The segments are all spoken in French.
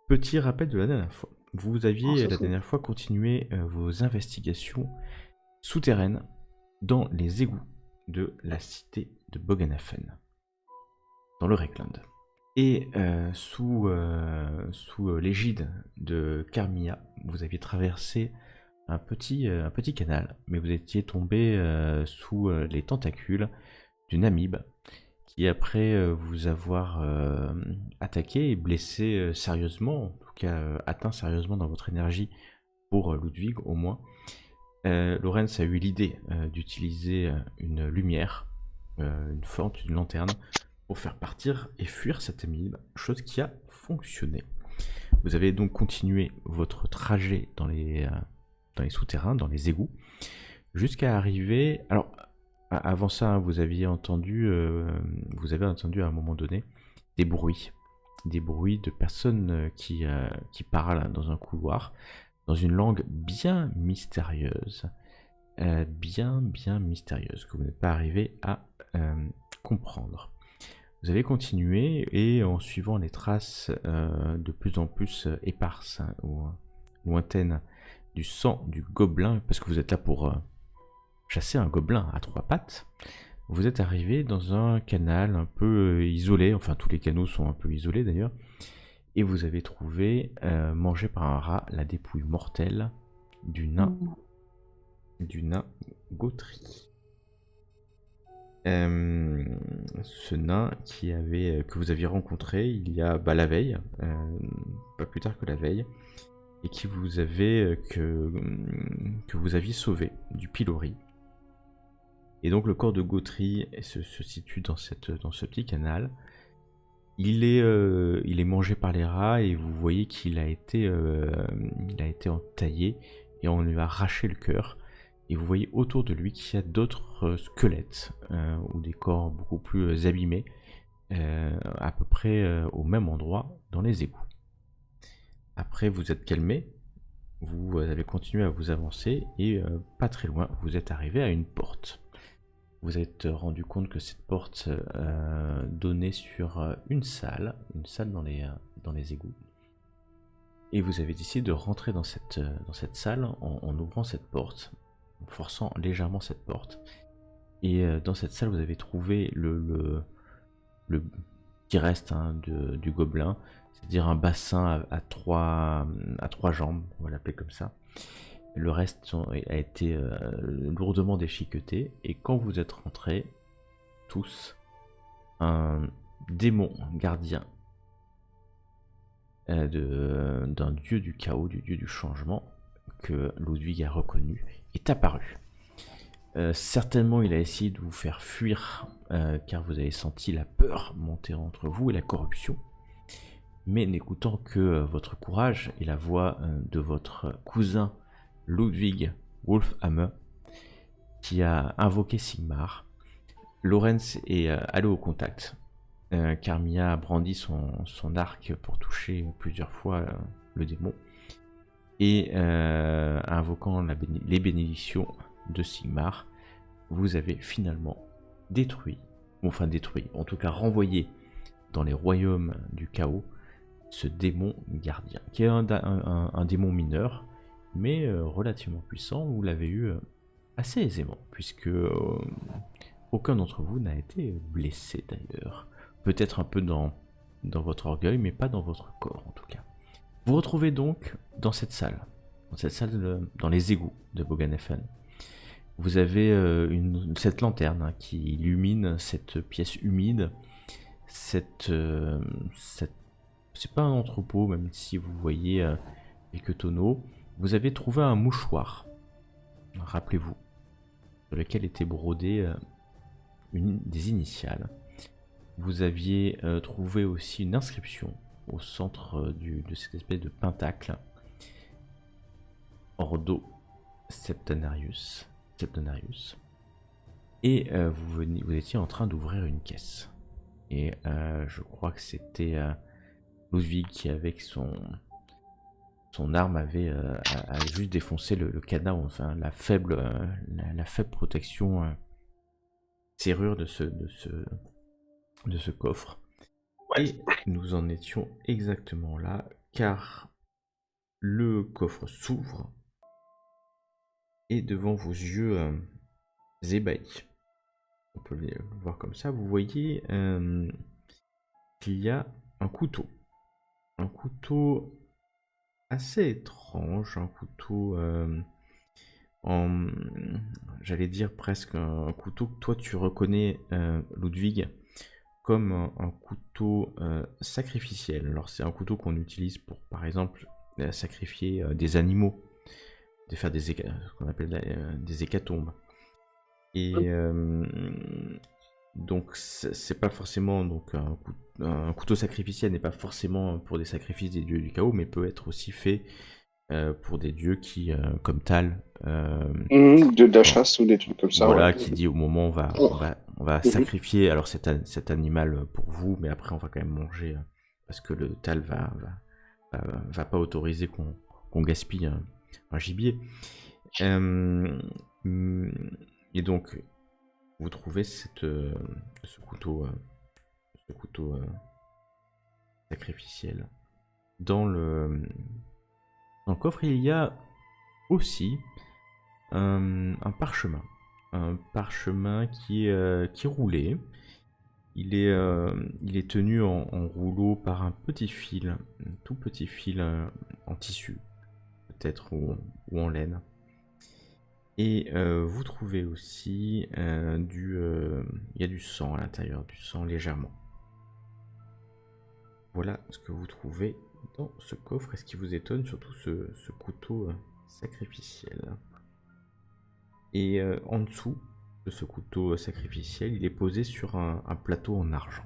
Petit rappel de la dernière fois. Vous Oh, aviez ça la serait. dernière fois continué vos investigations souterraines dans les égouts de la cité de Bogenhafen, dans le Reckland. Et sous l'égide de Carmilla, vous aviez traversé un petit canal, mais vous étiez tombé sous les tentacules d'une amibe qui, après vous avoir attaqué et blessé sérieusement, en tout cas atteint sérieusement dans votre énergie pour Ludwig au moins, Lorenz a eu l'idée d'utiliser une lumière, une lanterne, pour faire partir et fuir cette amibe, chose qui a fonctionné. Vous avez donc continué votre trajet dans les souterrains, dans les égouts, jusqu'à arriver. Alors, avant ça, hein, vous avez entendu à un moment donné des bruits de personnes qui parlent dans un couloir, dans une langue bien mystérieuse, que vous n'êtes pas arrivé à comprendre. Vous allez continuer et en suivant les traces de plus en plus éparses ou lointaines du sang du gobelin, parce que vous êtes là pour chasser un gobelin à trois pattes, vous êtes arrivé dans un canal un peu isolé, enfin tous les canaux sont un peu isolés d'ailleurs, et vous avez trouvé, mangé par un rat, la dépouille mortelle du nain, Mm. du nain Gautry. Euh, Ce nain que vous aviez rencontré il y a la veille, pas plus tard que la veille, et qui vous avait que vous aviez sauvé du pilori. Et donc le corps de Gautry se situe dans ce petit canal. Il est mangé par les rats et vous voyez il a été entaillé et on lui a arraché le cœur. Et vous voyez autour de lui qu'il y a d'autres squelettes ou des corps beaucoup plus abîmés, à peu près au même endroit dans les égouts. Après, vous êtes calmé, vous avez continué à vous avancer et pas très loin, vous êtes arrivé à une porte. Vous êtes rendu compte que cette porte donnait sur une salle dans les égouts. Et vous avez décidé de rentrer dans cette salle en ouvrant cette porte, en forçant légèrement cette porte. Et dans cette salle, vous avez trouvé le qui reste hein, du gobelin, c'est-à-dire un bassin à trois jambes, on va l'appeler comme ça. Le reste a été lourdement déchiqueté, et quand vous êtes rentrés, tous, un démon gardien d'un dieu du chaos, du dieu du changement, que Ludwig a reconnu, est apparu. Certainement, il a essayé de vous faire fuir, car vous avez senti la peur monter entre vous et la corruption. Mais n'écoutant que votre courage et la voix de votre cousin Ludwig Wolfhammer, qui a invoqué Sigmar, Lorenz est allé au contact. Carmilla a brandi son arc pour toucher plusieurs fois le démon. Et invoquant les bénédictions de Sigmar, vous avez finalement détruit, en tout cas renvoyé dans les royaumes du chaos, ce démon gardien, qui est un démon mineur, mais relativement puissant. Vous l'avez eu assez aisément, puisque aucun d'entre vous n'a été blessé d'ailleurs. Peut-être un peu dans votre orgueil, mais pas dans votre corps en tout cas. Vous retrouvez donc dans cette salle dans les égouts de Bogenhafen. Vous avez cette lanterne hein, qui illumine cette pièce humide, c'est pas un entrepôt, même si vous voyez quelques tonneaux. Vous avez trouvé un mouchoir, rappelez-vous, sur lequel était brodé des initiales. Vous aviez trouvé aussi une inscription au centre de cette espèce de pentacle. Ordo Septenarius. Et vous étiez en train d'ouvrir une caisse. Et je crois que c'était Ludwig qui, avec son arme, a juste défoncé le cadenas, enfin la faible protection serrure de ce coffre. Et nous en étions exactement là, car le coffre s'ouvre et devant vos yeux ébahis, on peut le voir comme ça, vous voyez qu'il y a un couteau. Un couteau assez étrange, un couteau en... J'allais dire presque un couteau que toi tu reconnais, Ludwig, comme un couteau sacrificiel. Alors c'est un couteau qu'on utilise pour, par exemple, sacrifier des animaux, de faire ce qu'on appelle des hécatombes. Et donc c'est pas forcément donc un couteau sacrificiel n'est pas forcément pour des sacrifices des dieux du chaos, mais peut être aussi fait pour des dieux qui, comme Tal, de la chasse ou des trucs comme ça. voilà, Ouais. qui dit au moment on va sacrifier alors cet animal pour vous, mais après on va quand même manger parce que le Tal va pas autoriser qu'on gaspille un gibier. Et donc vous trouvez ce couteau sacrificiel dans le coffre. Il y a aussi un parchemin. Un parchemin qui est roulé. Il est tenu en rouleau par un petit fil, un tout petit fil en tissu, peut-être, ou en laine. Et vous trouvez aussi il y a du sang à l'intérieur, du sang légèrement. Voilà ce que vous trouvez dans ce coffre. Et ce qui vous étonne, surtout ce couteau sacrificiel. Et en dessous de ce couteau sacrificiel, il est posé sur un plateau en argent.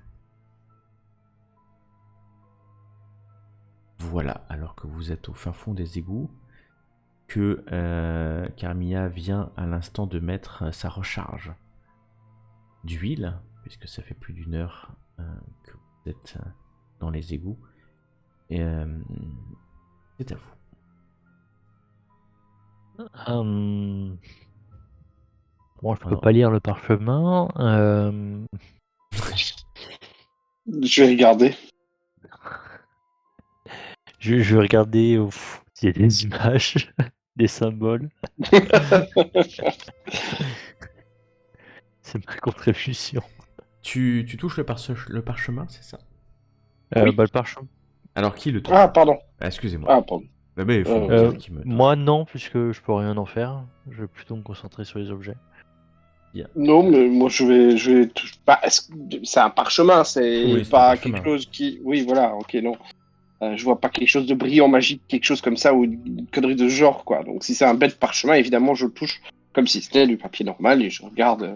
Voilà, alors que vous êtes au fin fond des égouts, que Carmilla vient à l'instant de mettre sa recharge d'huile, puisque ça fait plus d'1 heure que vous êtes dans les égouts. Et c'est à vous. Bon, je peux Alors, pas lire le parchemin. Je vais regarder. Je vais regarder s'il y a des images, des symboles. C'est ma contribution. tu touches le parchemin, c'est ça? Oui. Le parchemin. Alors qui le touche? Ah, pardon. Excusez-moi. Ah, pardon. Mais il faut me dire qui me touche. Moi non, puisque je peux rien en faire. Je vais plutôt me concentrer sur les objets. Non, mais moi je vais. Bah, c'est un parchemin, c'est Oui, c'est pas un parchemin. quelque chose qui. Oui, voilà, ok, non. Je vois pas quelque chose de brillant, magique, quelque chose comme ça, ou une connerie de ce genre, quoi. Donc si c'est un bête parchemin, évidemment, je le touche comme si c'était du papier normal et je regarde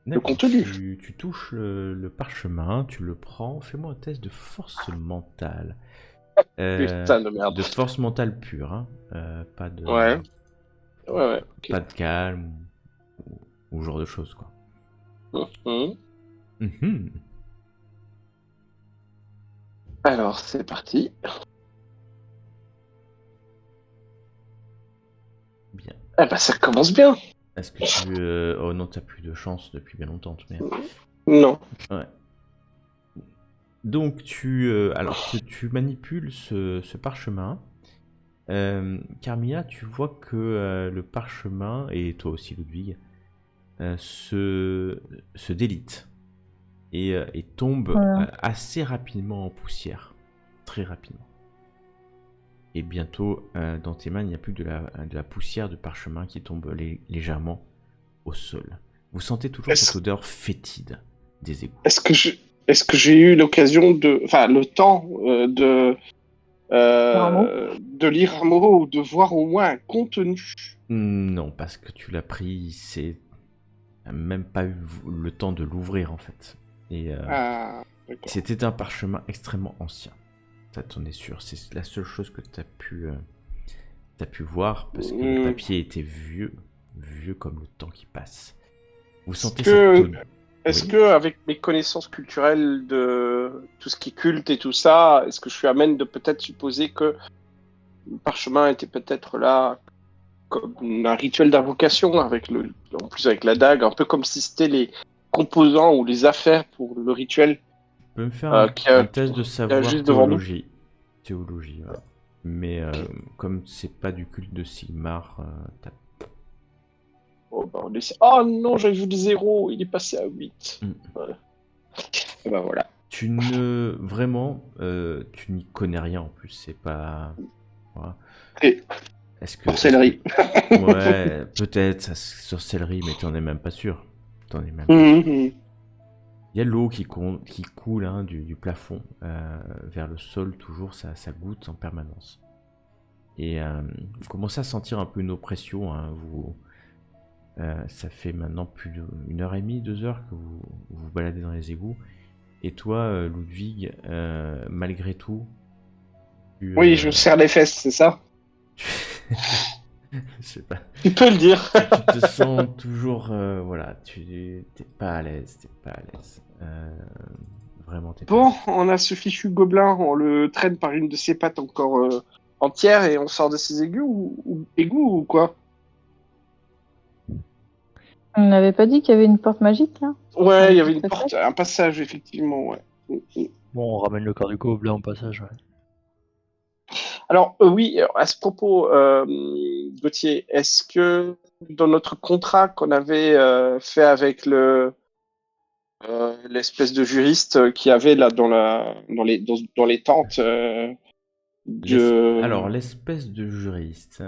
le contenu. Tu touches le parchemin, tu le prends. Fais-moi un test de force mentale. Putain de merde. De force mentale pure, hein. Pas de. Ouais. Ouais, ok. Pas de calme ou genre de choses, quoi. Mhm. Alors, c'est parti. Bien. Eh ben, ça commence bien. Est-ce que tu. Oh non, t'as plus de chance depuis bien longtemps, mais. Non. Ouais. Donc, alors que tu manipules ce parchemin, Carmilla, tu vois que le parchemin, et toi aussi, Ludwig, se délite et tombe assez rapidement en poussière. Très rapidement. Et bientôt, dans tes mains, il n'y a plus de la poussière de parchemin qui tombe légèrement au sol. Vous sentez toujours cette odeur fétide des égouts. Est-ce que j'ai eu l'occasion le temps de lire un mot ou de voir au moins un contenu? Non, parce que tu l'as pris, c'est même pas eu le temps de l'ouvrir en fait. Et c'était un parchemin extrêmement ancien. Ça, t'en es sûr. C'est la seule chose que t'as pu voir parce que le papier était vieux comme le temps qui passe. Vous sentez Est-ce que, avec mes connaissances culturelles de tout ce qui est culte et tout ça, est-ce que je suis amène de peut-être supposer que le parchemin était peut-être là comme un rituel d'invocation en plus avec la dague, un peu comme si c'était les composants ou les affaires pour le rituel peux me faire qui a- un test de savoir juste devant nous. théologie. Théologie, voilà. Mais comme c'est pas du culte de Sigmar, Oh, bah, on essaie. Oh non, j'avais vu le 0, il est passé à 8. Mm. Voilà. Et bah voilà. tu ne vraiment, tu n'y connais rien en plus. C'est pas. Voilà. Et Est-ce que, sorcellerie. ouais, peut-être sorcellerie, mais t'en es même pas sûr. T'en es même pas sûr. Mhm. Il y a l'eau qui coule hein, du plafond vers le sol, toujours, ça goutte en permanence. Et vous commencez à sentir un peu une oppression. Hein, ça fait maintenant plus d'une heure et demie, 2 heures que vous vous baladez dans les égouts. Et toi, Ludwig, malgré tout, Oui, je me serre les fesses, c'est ça? je sais pas. Tu peux le dire. Tu te sens toujours, voilà, t'es pas à l'aise, vraiment, t'es pas à Bon, l'aise. on a ce fichu gobelin, on le traîne par une de ses pattes encore entière et on sort de ses égouts ou quoi? On n'avait pas dit qu'il y avait une porte magique là? Ouais, il y avait une Peut-être. porte, un passage, effectivement, ouais. Bon, on ramène le corps du gobelin au passage. Ouais. Alors, oui, à ce propos, Gauthier, est-ce que dans notre contrat qu'on avait fait avec l'espèce de juriste qu'il y avait là dans les tentes Alors, l'espèce de juriste.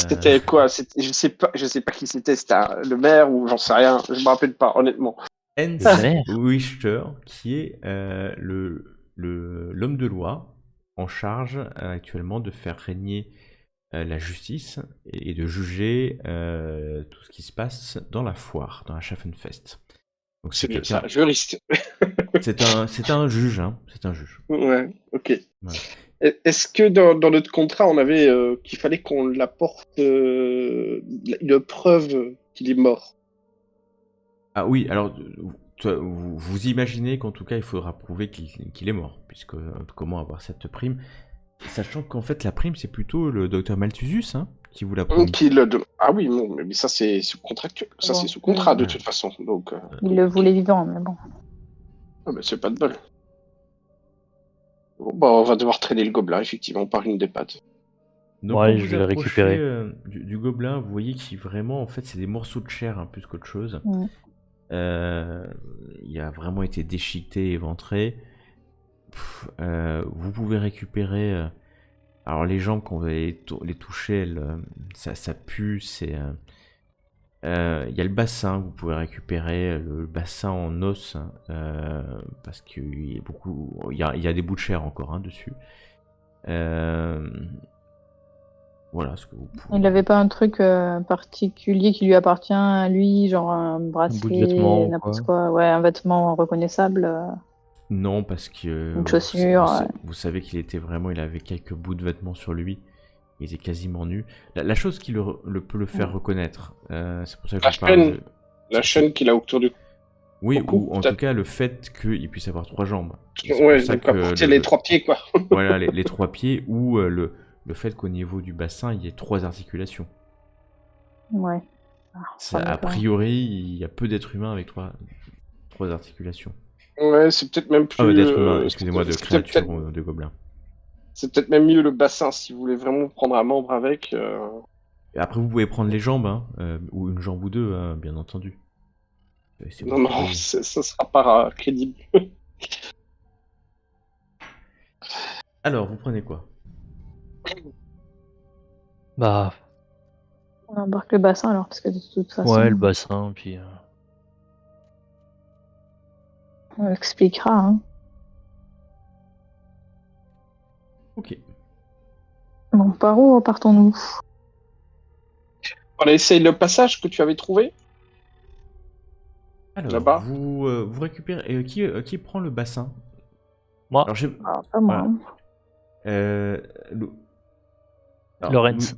C'était quoi? Je sais pas qui c'était. C'était le maire ou j'en sais rien. Je me rappelle pas, honnêtement. Hans Le maire. Richter, qui est l'homme de loi en charge actuellement de faire régner la justice et de juger tout ce qui se passe dans la foire, dans la Schaffenfest. Donc C'est bien ça, juriste. c'est un juge, hein, c'est un juge. Ouais, ok. Ouais. Est-ce que dans notre contrat, on avait qu'il fallait qu'on apporte une preuve qu'il est mort? Ah oui, alors vous imaginez qu'en tout cas il faudra prouver qu'il est mort, puisque comment avoir cette prime, sachant qu'en fait la prime c'est plutôt le docteur Malthusius hein, qui vous l'a promis. Ah oui, non, mais ça c'est sous contractuel. Ça Bon. c'est sous contrat de Ouais. toute façon. Donc, Il le voulait vivant, mais bon. ah, bah, c'est pas de bol. Bon, bah, on va devoir traîner le gobelin effectivement par une des pattes. Donc Ouais, quand je vous vais le approchez récupérer. du gobelin, vous voyez qu'il vraiment en fait c'est des morceaux de chair hein, plus qu'autre chose. Mm. Il a vraiment été déchiqueté et éventré. Vous pouvez récupérer. Alors les jambes quand vous allez les toucher, ça pue. Il y a le bassin, vous pouvez récupérer le bassin en os parce qu'il y a il y a des bouts de chair encore hein, dessus. Voilà ce que vous pouvez. Il n'avait pas un truc particulier qui lui appartient à lui, genre un bout de bracelet, vêtement ou n'importe quoi. Ouais, un vêtement reconnaissable. Non, parce que Une chaussure, vous, ouais. vous savez qu'il était vraiment, il avait quelques bouts de vêtements sur lui. Il était quasiment nu. La chose qui peut le faire reconnaître, c'est pour ça que La je parle chaîne. de... La chaîne qu'il a autour du. Oui, au cou, ou en peut-être. tout cas le fait qu'il puisse avoir 3 jambes. Et c'est Ouais, pour ça donc que apporter les 3 pieds quoi. voilà, les 3 pieds, ou le fait qu'au niveau du bassin, il y ait 3 articulations. Ouais. A priori, il y a peu d'êtres humains avec 3 articulations. Ouais, c'est peut-être même plus. D'êtres humains, excusez-moi, de c'est créatures peut-être- ou de gobelins. C'est peut-être même mieux le bassin si vous voulez vraiment prendre un membre avec. Et après, vous pouvez prendre les jambes, hein, ou une jambe ou deux, hein, bien entendu. C'est Non, vous qui non, voyez. ça sera pas crédible. Alors, vous prenez quoi? Bah, On embarque le bassin alors, parce que de toute façon, ouais, le bassin, puis. on expliquera. Hein. Ok. Bon, par où partons-nous? On essaye le passage que tu avais trouvé. Alors, Là-bas. vous récupérez. Qui prend le bassin? Moi, Alors, Ah, pas moi. Voilà. Alors, Lorenz.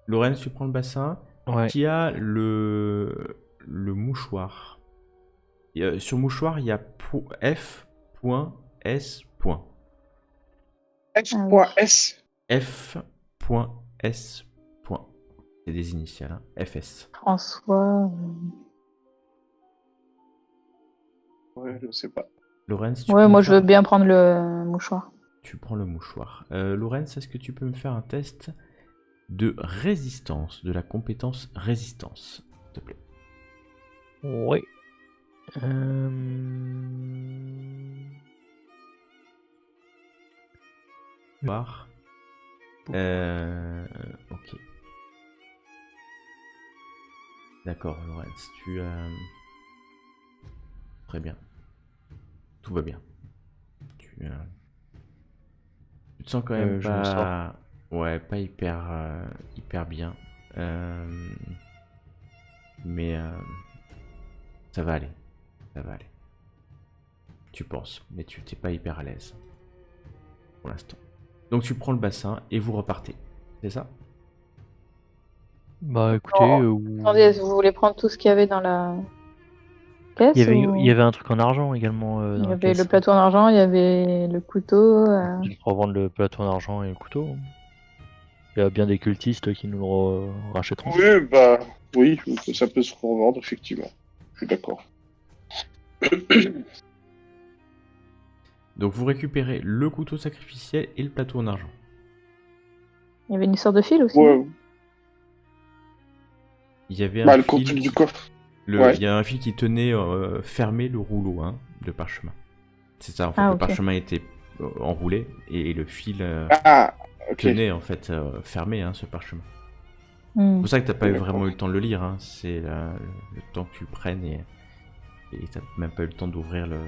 Lorenz, tu prends le bassin. Ouais. Qui a le mouchoir? Sur mouchoir, il y a F.S. F.S. F.S. C'est des initiales, hein. FS. François. Ouais, je sais pas. Lorenz, tu Ouais, peux me moi je veux faire- bien prendre le mouchoir. Tu prends le mouchoir. Lorenz, est-ce que tu peux me faire un test de résistance, de la compétence résistance, s'il te plaît? Oui. Voir. Ok. D'accord, Lorenz, Très bien. Tout va bien. Tu te sens quand même Je m'en sors. pas... Ouais, pas hyper bien. Mais ça va aller. Ça va aller. Tu penses, mais tu t'es pas hyper à l'aise. Pour l'instant. Donc tu prends le bassin et vous repartez. C'est ça? Bah écoutez, Attendez, est-ce que vous voulez prendre tout ce qu'il y avait dans la caisse il y avait un truc en argent également Il dans y la avait caisse. le plateau en argent, il y avait le couteau. Je vais revendre le plateau en argent et le couteau. Il y a bien des cultistes qui nous le rachèteront. Oui, bah, oui, ça peut se revendre, effectivement. Je suis d'accord. Donc vous récupérez le couteau sacrificiel et le plateau en argent. Il y avait une histoire de fil aussi. Ouais, Il y avait bah, un le fil contenu qui... du coffre. Il Ouais. y a un fil qui tenait fermé le rouleau de parchemin. C'est ça, en fait, Ah, le ok. parchemin était enroulé et le fil Ah, ok. tenait en fait fermé ce parchemin. C'est Hmm. pour ça que t'as pas D'accord. vraiment eu le temps de le lire, hein. C'est le temps que tu le prennes et t'as même pas eu le temps d'ouvrir le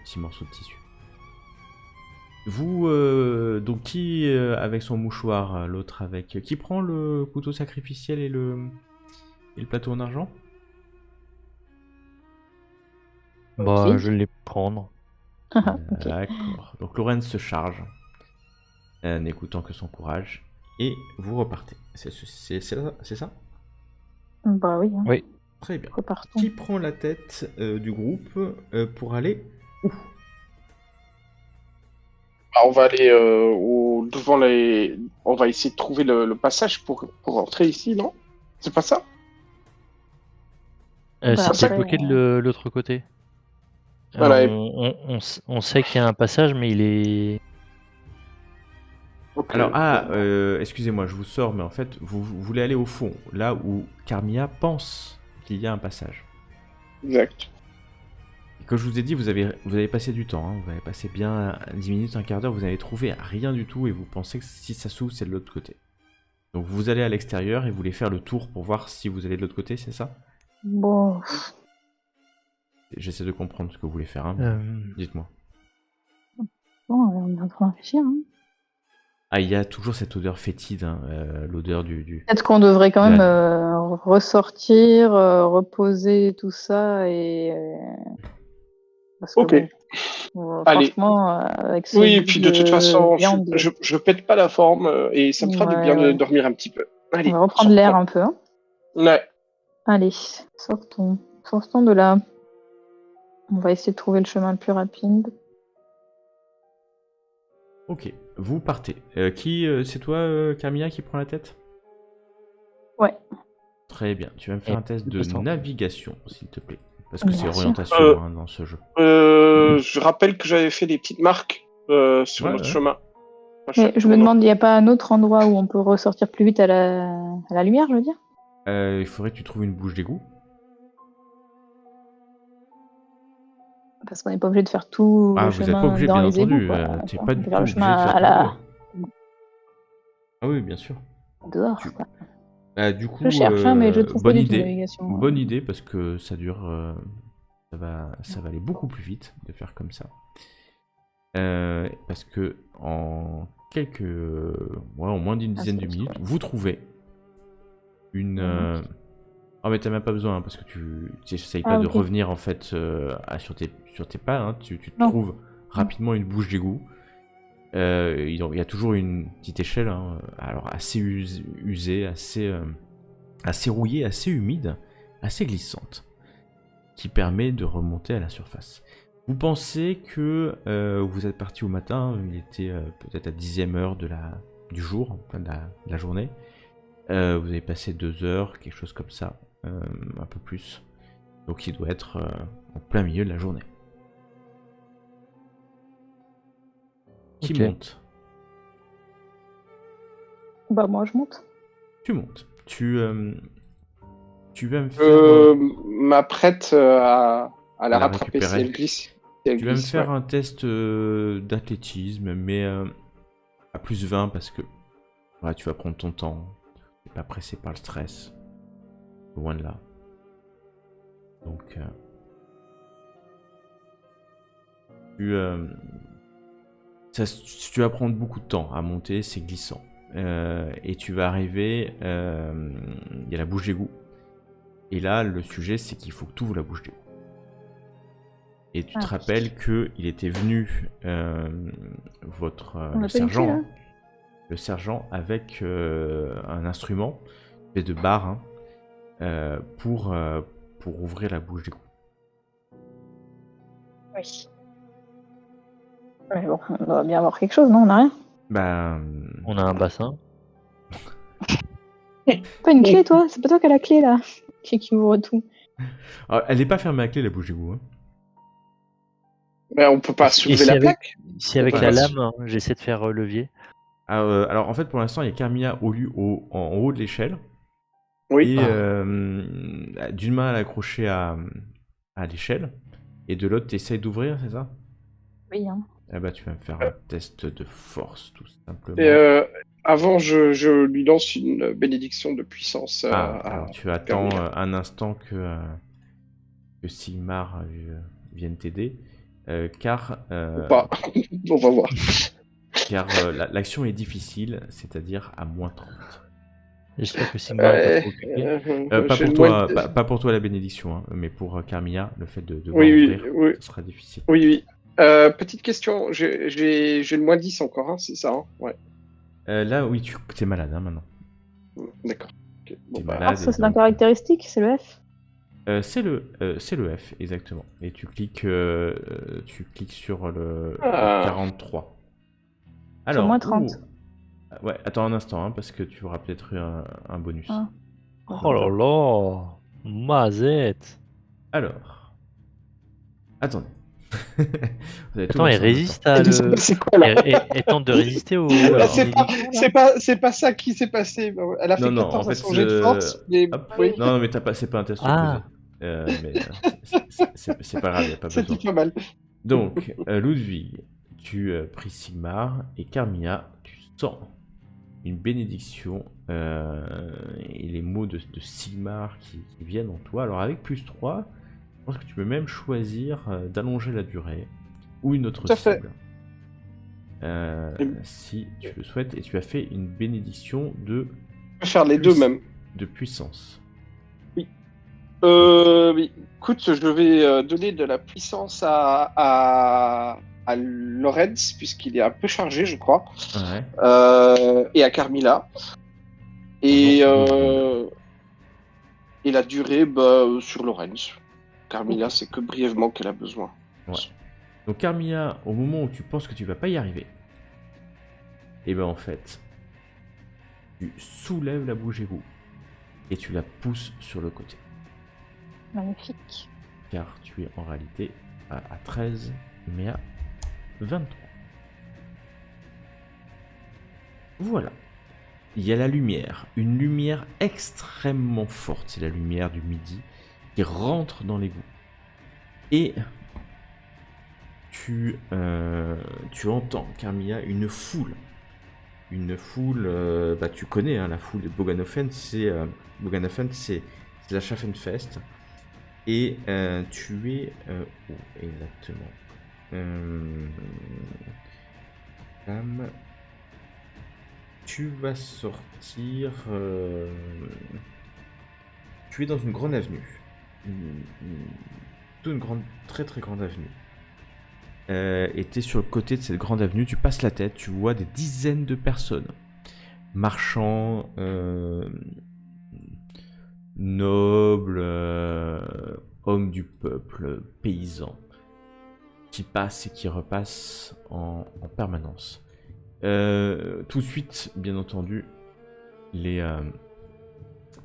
petit morceau de tissu. Vous, donc qui avec son mouchoir, l'autre avec... Qui prend le couteau sacrificiel et le plateau en argent? Bah Ok. je vais les prendre. Ok. D'accord. Donc Lorenz se charge, n'écoutant que son courage, et vous repartez. C'est ça? Bah oui, hein. Oui. Très bien. Repartons. Qui prend la tête du groupe pour aller où? Bah, on va aller devant les. On va essayer de trouver le passage pour rentrer ici, non? C'est pas ça? Bah, C'était après, bloqué de l'autre côté. Voilà, et- On sait qu'il y a un passage, mais il est. Ok. Alors, excusez-moi, je vous sors, mais en fait, vous voulez aller au fond, là où Carmia pense qu'il y a un passage. Exact. Et comme je vous ai dit, vous avez passé du temps, hein, vous avez passé bien 10 minutes, un quart d'heure, vous n'avez trouvé rien du tout et vous pensez que si ça s'ouvre, c'est de l'autre côté. Donc vous allez à l'extérieur et vous voulez faire le tour pour voir si vous allez de l'autre côté, c'est ça? bon, J'essaie de comprendre ce que vous voulez faire, hein, mais dites-moi. on est en train de réfléchir. Hein. Ah, il y a toujours cette odeur fétide, hein, l'odeur du... Peut-être qu'on devrait quand de même la- ressortir, reposer tout ça et. Parce que Ok. bon, Allez. franchement, avec ce Oui, et goût puis de toute façon, viande, je pète pas la forme et ça me fera du bien de ouais. dormir un petit peu. Allez, On va reprendre l'air un peu. Hein. Ouais. Allez, sortons de là. On va essayer de trouver le chemin le plus rapide. Ok, vous partez. C'est toi, Camilla, qui prend la tête? Ouais. Très bien, tu vas me faire Et un test de passons. navigation, s'il te plaît. Parce que c'est Bien sûr. orientation dans ce jeu. Je rappelle que j'avais fait des petites marques sur Ouais, notre ouais. chemin. Mais je me demande, il n'y a pas un autre endroit où on peut ressortir plus vite à la lumière, je veux dire? Il faudrait que tu trouves une bouche d'égout. Parce qu'on n'est pas obligé de faire tout Ah, le vous n'êtes pas chemin obligé, dans bien les entendu. égouts, quoi. T'es On pas peut du tout faire le obligé de chemin faire à tout la le tour. Ah oui, bien sûr. dehors. Tu- Quoi. Du coup, Je cherche, hein, mais je trouve pas bonne du tout idée. navigation. Bonne idée parce que ça dure, ça va aller beaucoup plus vite de faire comme ça. Parce que en en moins d'une dizaine de c'est minutes, vous trouvez une. Oh mais t'as même pas besoin parce que tu n'essayes pas de ok. revenir en fait sur tes pas. Hein, tu Non. trouves rapidement une bouche d'égout. Il y a toujours une petite échelle, hein, alors assez usée, assez rouillée, assez humide, assez glissante, qui permet de remonter à la surface. Vous pensez que vous êtes parti au matin, il était peut-être à 10e heure du jour, enfin de la journée. Vous avez passé 2 heures, quelque chose comme ça, un peu plus. Donc il doit être en plein milieu de la journée. Qui Ok. monte? Bah, moi, je monte. Tu montes. Tu vas me faire, M'apprête à la la rattraper si récupérer. elle glisse. Si elle tu vas me glisse, faire ouais. un test d'athlétisme, mais à plus 20 parce que ouais, tu vas prendre ton temps. Tu n'es pas pressé par le stress. Loin de là. Donc, tu vas prendre beaucoup de temps à monter, c'est glissant. Et tu vas arriver, il y a la bouche d'égout. Et là, le sujet, c'est qu'il faut que tu ouvres la bouche d'égout. Et tu te Ah. rappelles qu'il était venu, votre On le a pas une clé, sergent, là hein, le sergent avec un instrument, une espèce de barre, hein, pour ouvrir la bouche d'égout. Oui. Mais bon, on doit bien avoir quelque chose, non? On a rien? Ben, On a un bassin. Pas une clé, toi? C'est pas toi qui as la clé, là? Qui ouvre tout. ah, elle n'est pas fermée à clé, la bouche d'égout. Hein. Mais on peut pas Et soulever si la avec, plaque. si avec Ouais, la vas-y. lame, hein, j'essaie de faire levier. Ah, alors en fait, pour l'instant, il y a Carmilla en haut de l'échelle. Oui. Et d'une main, elle est accrochée à l'échelle. Et de l'autre, tu essayes d'ouvrir, c'est ça? Oui, hein. Eh ben, tu vas me faire un test de force, tout simplement. Et avant, je lui lance une bénédiction de puissance Ah, à alors tu attends un instant que Sigmar vienne t'aider. Car Ou pas. On va voir. l'action est difficile, c'est-à-dire à moins 30. J'espère que Sigmar est pas trop occupé. Pas j'ai pour moins toi, de- pas pour toi la bénédiction, hein, mais pour Carmilla, le fait de devoir Oui, oui, ouvrir, oui. ce sera difficile. Oui, oui. Petite question, j'ai le moins 10 encore, hein, c'est ça, hein? Ouais, Là, oui, tu es malade hein, maintenant. d'accord. Ok, bon, T'es bah, malade. Ah, ça, et c'est un donc, caractéristique, c'est le F. c'est le F, exactement. Et tu cliques sur le Ah. 43. Sur Alors, moins 30. ouais, attends un instant, hein, parce que tu auras peut-être eu un bonus. Ah. Oh là là, mazette. Alors, attendez. Vous avez tout Attends, elle lancé en même temps. résiste à le. C'est quoi là? Elle tente de résister au. Alors, C'est pas ça qui s'est passé. Elle a fait Non, 14 en à fait, son jet de force, mais hop. oui, Non, mais c'est pas un test Ah. opposé. Mais c'est pas grave, y a pas besoin. c'était pas mal. Donc, Ludwig, tu pries Sigmar, et Carmilla, tu sens une bénédiction et les mots de Sigmar qui viennent en toi. Alors, avec plus 3, je pense que tu peux même choisir d'allonger la durée ou une autre Tout à fait. cible. Si tu le souhaites, et tu as fait une bénédiction Je peux faire les deux même. de puissance. Oui. Écoute, je vais donner de la puissance à Lorenz, puisqu'il est un peu chargé, je crois, Ouais. et à Carmilla. Et, Pendant 12 et la durée, sur Lorenz. Carmilla, c'est que brièvement qu'elle a besoin. Ouais. Donc Carmilla, au moment où tu penses que tu vas pas y arriver, et ben en fait, tu soulèves la bouche égout et tu la pousses sur le côté. Magnifique. Car tu es en réalité à 13, mais à 23. Voilà. Il y a la lumière, une lumière extrêmement forte, c'est la lumière du midi qui rentre dans l'égout. Et tu entends, Carmilla, une foule. Tu connais hein, la foule de Boganofen, c'est la Schaffenfest. Et tu es où exactement tu vas sortir. Tu es dans une grande avenue. Une très très grande avenue. Et tu es sur le côté de cette grande avenue, tu passes la tête, tu vois des dizaines de personnes. Marchands, nobles, hommes du peuple, paysans, qui passent et qui repassent en permanence. Tout de suite, bien entendu, les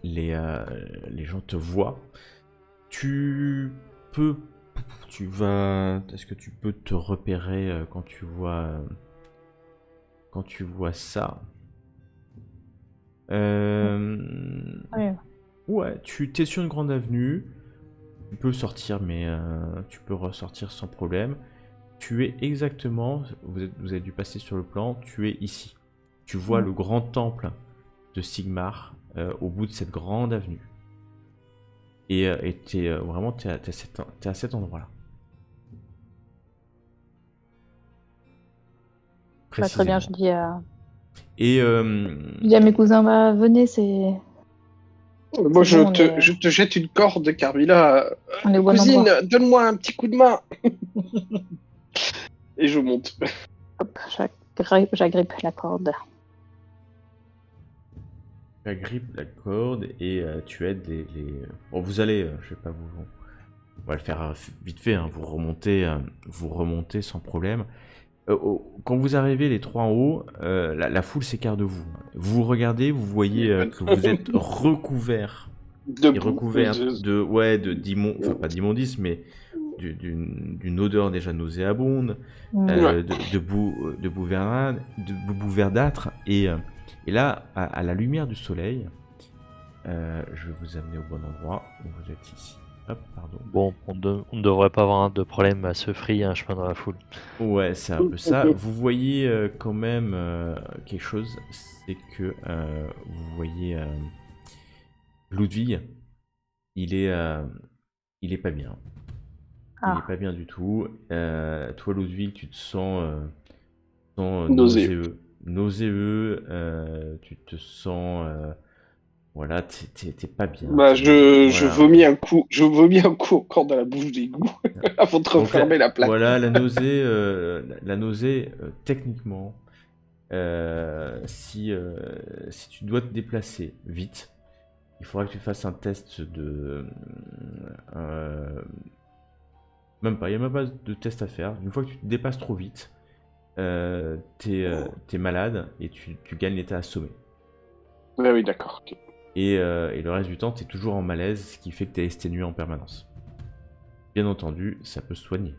gens te voient. Est-ce que tu peux te repérer quand tu vois quand tu vois ça, Ouais. ouais, tu t'es sur une grande avenue. Tu peux sortir, mais tu peux ressortir sans problème. Tu es exactement, vous avez dû passer sur le plan, tu es ici. Tu vois le grand temple de Sigmar au bout de cette grande avenue. Et vraiment, t'es à cet endroit-là. Bah, très bien, je dis à Et mes cousins, bah, venez, c'est Moi, C'est bon, je te jette une corde, Carmilla. on est au bon Cousine, endroit. donne-moi un petit coup de main. Et je monte. Hop, j'agrippe la corde. tu agrippes la corde et tu aides les... Bon, vous allez, je vais pas vous... On va le faire vite fait, hein, vous remontez sans problème. Quand vous arrivez les trois en haut, la foule s'écarte de vous. Vous regardez, vous voyez que vous êtes recouverts et recouvert enfin pas d'immondice, mais d'une odeur déjà nauséabonde, de boue verdâtre, et là, à la lumière du soleil, je vais vous amener au bon endroit. Donc vous êtes ici. Hop, pardon. Bon, on ne devrait pas avoir de problème à se frayer un chemin dans la foule. Ouais, c'est un peu ça. Vous voyez quand même quelque chose, c'est que vous voyez Ludwig, il est pas bien. Il est pas bien du tout. Toi, Ludwig, tu te sens, nauséeux. Tu te sens, voilà, t'es pas bien. Bah, je Voilà. vomis un coup. Je vomis un coup encore dans la bouche d'égout avant de refermer la plaque. Voilà, la nausée, techniquement, si tu dois te déplacer vite, il faudra que tu fasses un test de... même pas, il n'y a même pas de test à faire. Une fois que tu te dépasses trop vite, t'es malade et tu gagnes l'état assommé. Ouais, oui, d'accord. Ok. Et le reste du temps, t'es toujours en malaise, ce qui fait que t'es exténué en permanence. Bien entendu, ça peut se soigner.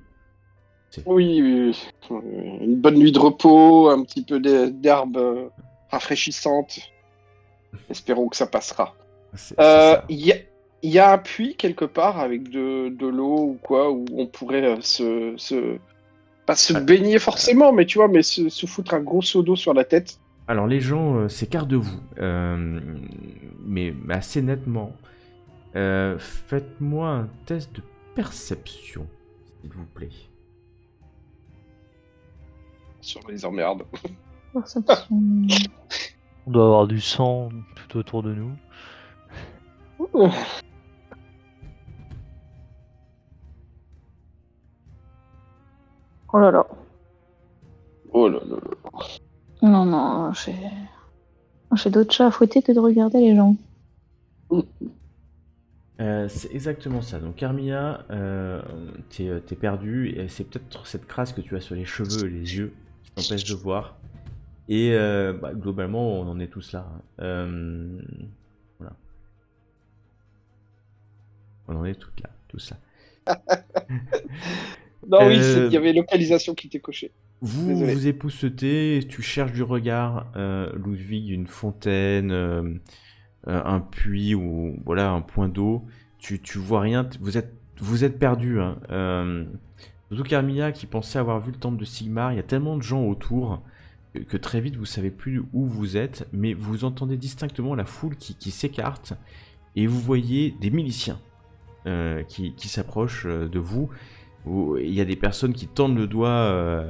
Oui. Une bonne nuit de repos, un petit peu d'herbe rafraîchissante. Espérons que ça passera. C'est ça. Il y a un puits quelque part avec de l'eau ou quoi, où on pourrait pas se baigner forcément, mais tu vois, mais se foutre un gros seau d'eau sur la tête. Alors les gens s'écartent de vous, mais assez nettement. Faites-moi un test de perception, s'il vous plaît. Sur les emmerdes. Perception. On doit avoir du sang tout autour de nous. Oh là là. Oh là là là. Non, j'ai d'autres chats à fouetter que de regarder les gens. C'est exactement ça. Donc Carmilla, t'es perdu, et c'est peut-être cette crasse que tu as sur les cheveux et les yeux qui t'empêche de voir. Et globalement, on en est tous là. Voilà. On en est tous là. Non, oui, il y avait localisation qui était cochée. Désolé. Vous époussetez, tu cherches du regard, Ludwig, une fontaine, un puits ou voilà un point d'eau. Tu vois rien, vous êtes perdu. Hein. Surtout Carmilla qui pensait avoir vu le temple de Sigmar. Il y a tellement de gens autour que très vite vous savez plus où vous êtes, mais vous entendez distinctement la foule qui s'écarte et vous voyez des miliciens qui s'approchent de vous. Il y a des personnes qui tendent le doigt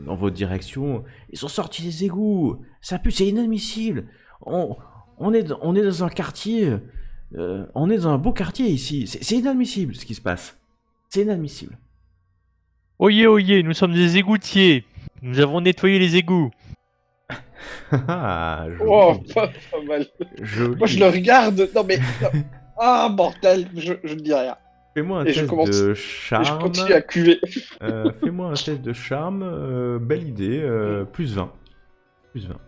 dans votre direction. Ils sont sortis des égouts. Ça pue, c'est inadmissible. On est dans un quartier. On est dans un beau quartier ici. C'est inadmissible ce qui se passe. C'est inadmissible. Oyez, nous sommes des égoutiers. Nous avons nettoyé les égouts. Ah, joli. Oh, pas mal. Joli. Moi, je le regarde. Non, mais. Ah, mortel, je ne dis rien. Fais-moi un Et je test commence- de Et charme. je continue à cuver. Fais-moi un test de charme. Belle idée. Plus 20. Plus 20.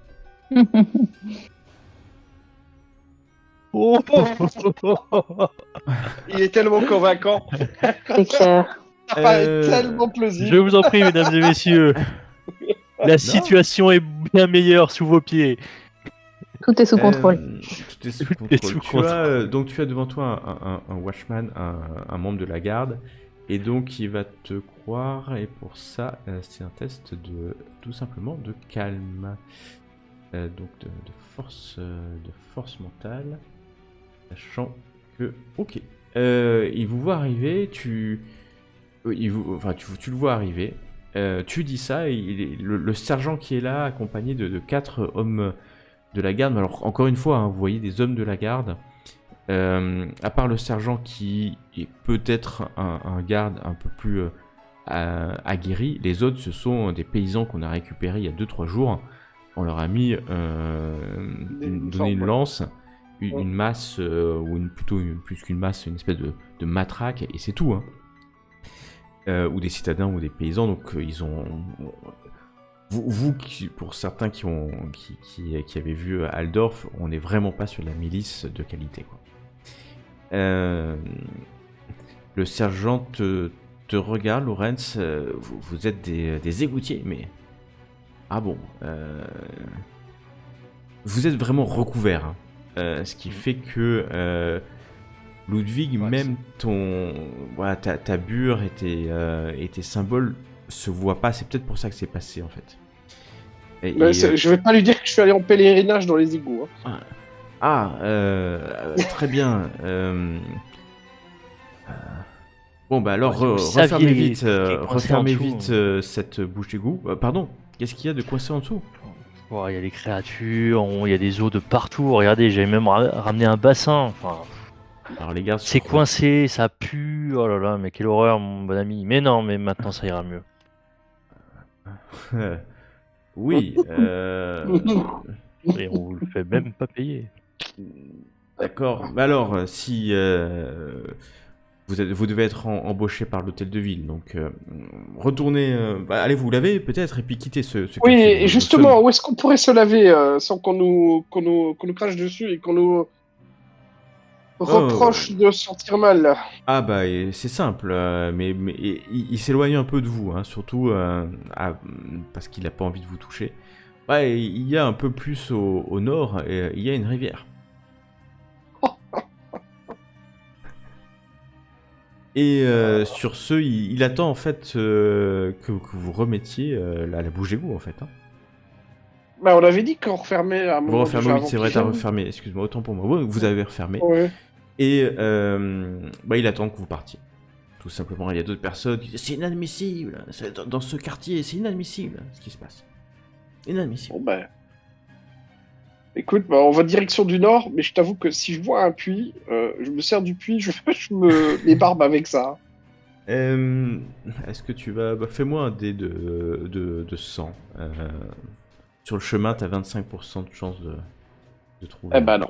Oh. Il est tellement convaincant. C'est clair. Ça paraît tellement Je plausible. vous en prie, mesdames et messieurs. La situation est bien meilleure sous vos pieds. Tout est sous contrôle. Tout est sous Tout est contrôle. sous Donc tu as devant toi un watchman, un membre de la garde, et donc il va te croire, et pour ça, c'est un test de tout simplement de calme. Donc de force mentale, sachant que... Ok. Il vous voit arriver, tu le vois arriver, tu dis ça, et le sergent qui est là, accompagné de 4 hommes de la garde. Alors encore une fois, hein, vous voyez des hommes de la garde, à part le sergent qui est peut-être un garde un peu plus aguerri, les autres ce sont des paysans qu'on a récupérés il y a 2-3 jours. On leur a mis donné une lance, une masse, plus qu'une masse, une espèce de matraque, et c'est tout, hein. Ou des citadins ou des paysans, donc ils ont... Vous pour certains qui avaient vu Aldorf, on n'est vraiment pas sur la milice de qualité, quoi. Le sergent te regarde, Lorenz, vous êtes des égoutiers, mais... Ah bon, vous êtes vraiment recouvert, hein. Ce qui fait que Ludwig, même ta bure et tes symboles se voient pas. C'est peut-être pour ça que c'est passé, en fait. Je vais pas lui dire que je suis allé en pèlerinage dans les égouts. Hein. Très bien. Bon, bah alors, vous refermez saviez vite, ce qui est coincé en dessous. cette bouche d'égout. Pardon, qu'est-ce qu'il y a de coincé en dessous? Il y a des créatures, il y a des eaux de partout. Regardez, j'avais même ramené un bassin. Enfin, Alors les gars, c'est coincé, ça pue. Oh là là, mais quelle horreur, mon bon ami. Mais non, mais maintenant ça ira mieux. Oui. Et on vous le fait même pas payer. D'accord. Mais alors, si vous devez être embauché par l'hôtel de ville, donc retournez. Allez vous laver peut-être et puis quittez ce Oui, quartier. et justement, où est-ce qu'on pourrait se laver sans qu'on nous crache dessus et qu'on nous reproche de sentir mal? Ah bah c'est simple, mais il s'éloigne un peu de vous, hein, surtout parce qu'il n'a pas envie de vous toucher. Ouais, il y a un peu plus au nord, il y a une rivière. Et sur ce, il attend en fait que vous remettiez la bouche d'égout en fait. Hein. Bah, on avait dit qu'on refermait à un moment. Vous refermez, déjà oui, avant c'est vrai, qu'il t'as vienne. refermé, excuse-moi, autant pour moi. Ouais, vous avez refermé. Ouais. Et il attend que vous partiez. Tout simplement, il y a d'autres personnes qui disent c'est inadmissible, dans ce quartier, c'est inadmissible ce qui se passe. Inadmissible. Bon, bah. Écoute, bah, on va direction du nord, mais je t'avoue que si je vois un puits, je me sers du puits, je me m'ébarbe avec ça. Est-ce que tu vas... fais-moi un dé de 100. Sur le chemin, t'as 25% de chance de trouver. Eh bah non.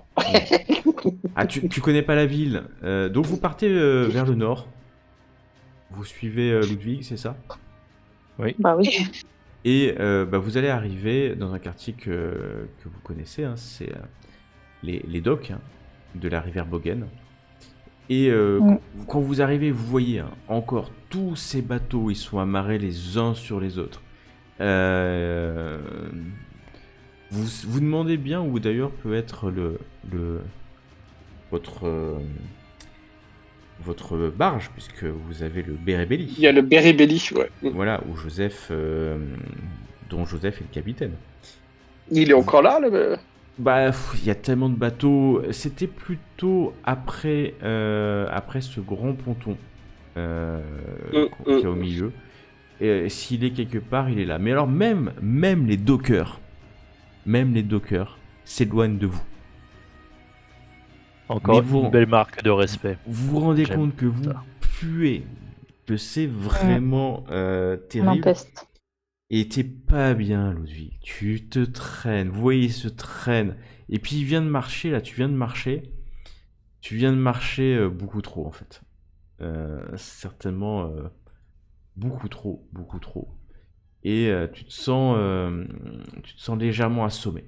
Ah, tu connais pas la ville. Donc vous partez vers le nord. Vous suivez Ludwig, c'est ça? Bah oui. Et vous allez arriver dans un quartier que vous connaissez, hein, c'est les docks, hein, de la rivière Bogen. Et quand vous arrivez, vous voyez encore tous ces bateaux, ils sont amarrés les uns sur les autres. Vous demandez bien où d'ailleurs peut être votre barge, puisque vous avez le Berébelli. Il y a le Berébelli, ouais. Voilà, où dont Joseph est le capitaine. Il est encore là, le... Il y a tellement de bateaux. C'était plutôt après ce grand ponton qu'il y a au milieu. Et s'il est quelque part, il est là. Mais alors même les dockers s'éloignent de vous. Encore Mais une belle marque de respect. Vous vous rendez J'aime compte que vous ça. puez, que c'est vraiment On terrible. peste. Et t'es pas bien, Ludwig. Tu te traînes. Vous voyez, il se traîne. Et puis il vient de marcher, là. Tu viens de marcher beaucoup trop, en fait. Certainement beaucoup trop. Et tu te sens légèrement assommé.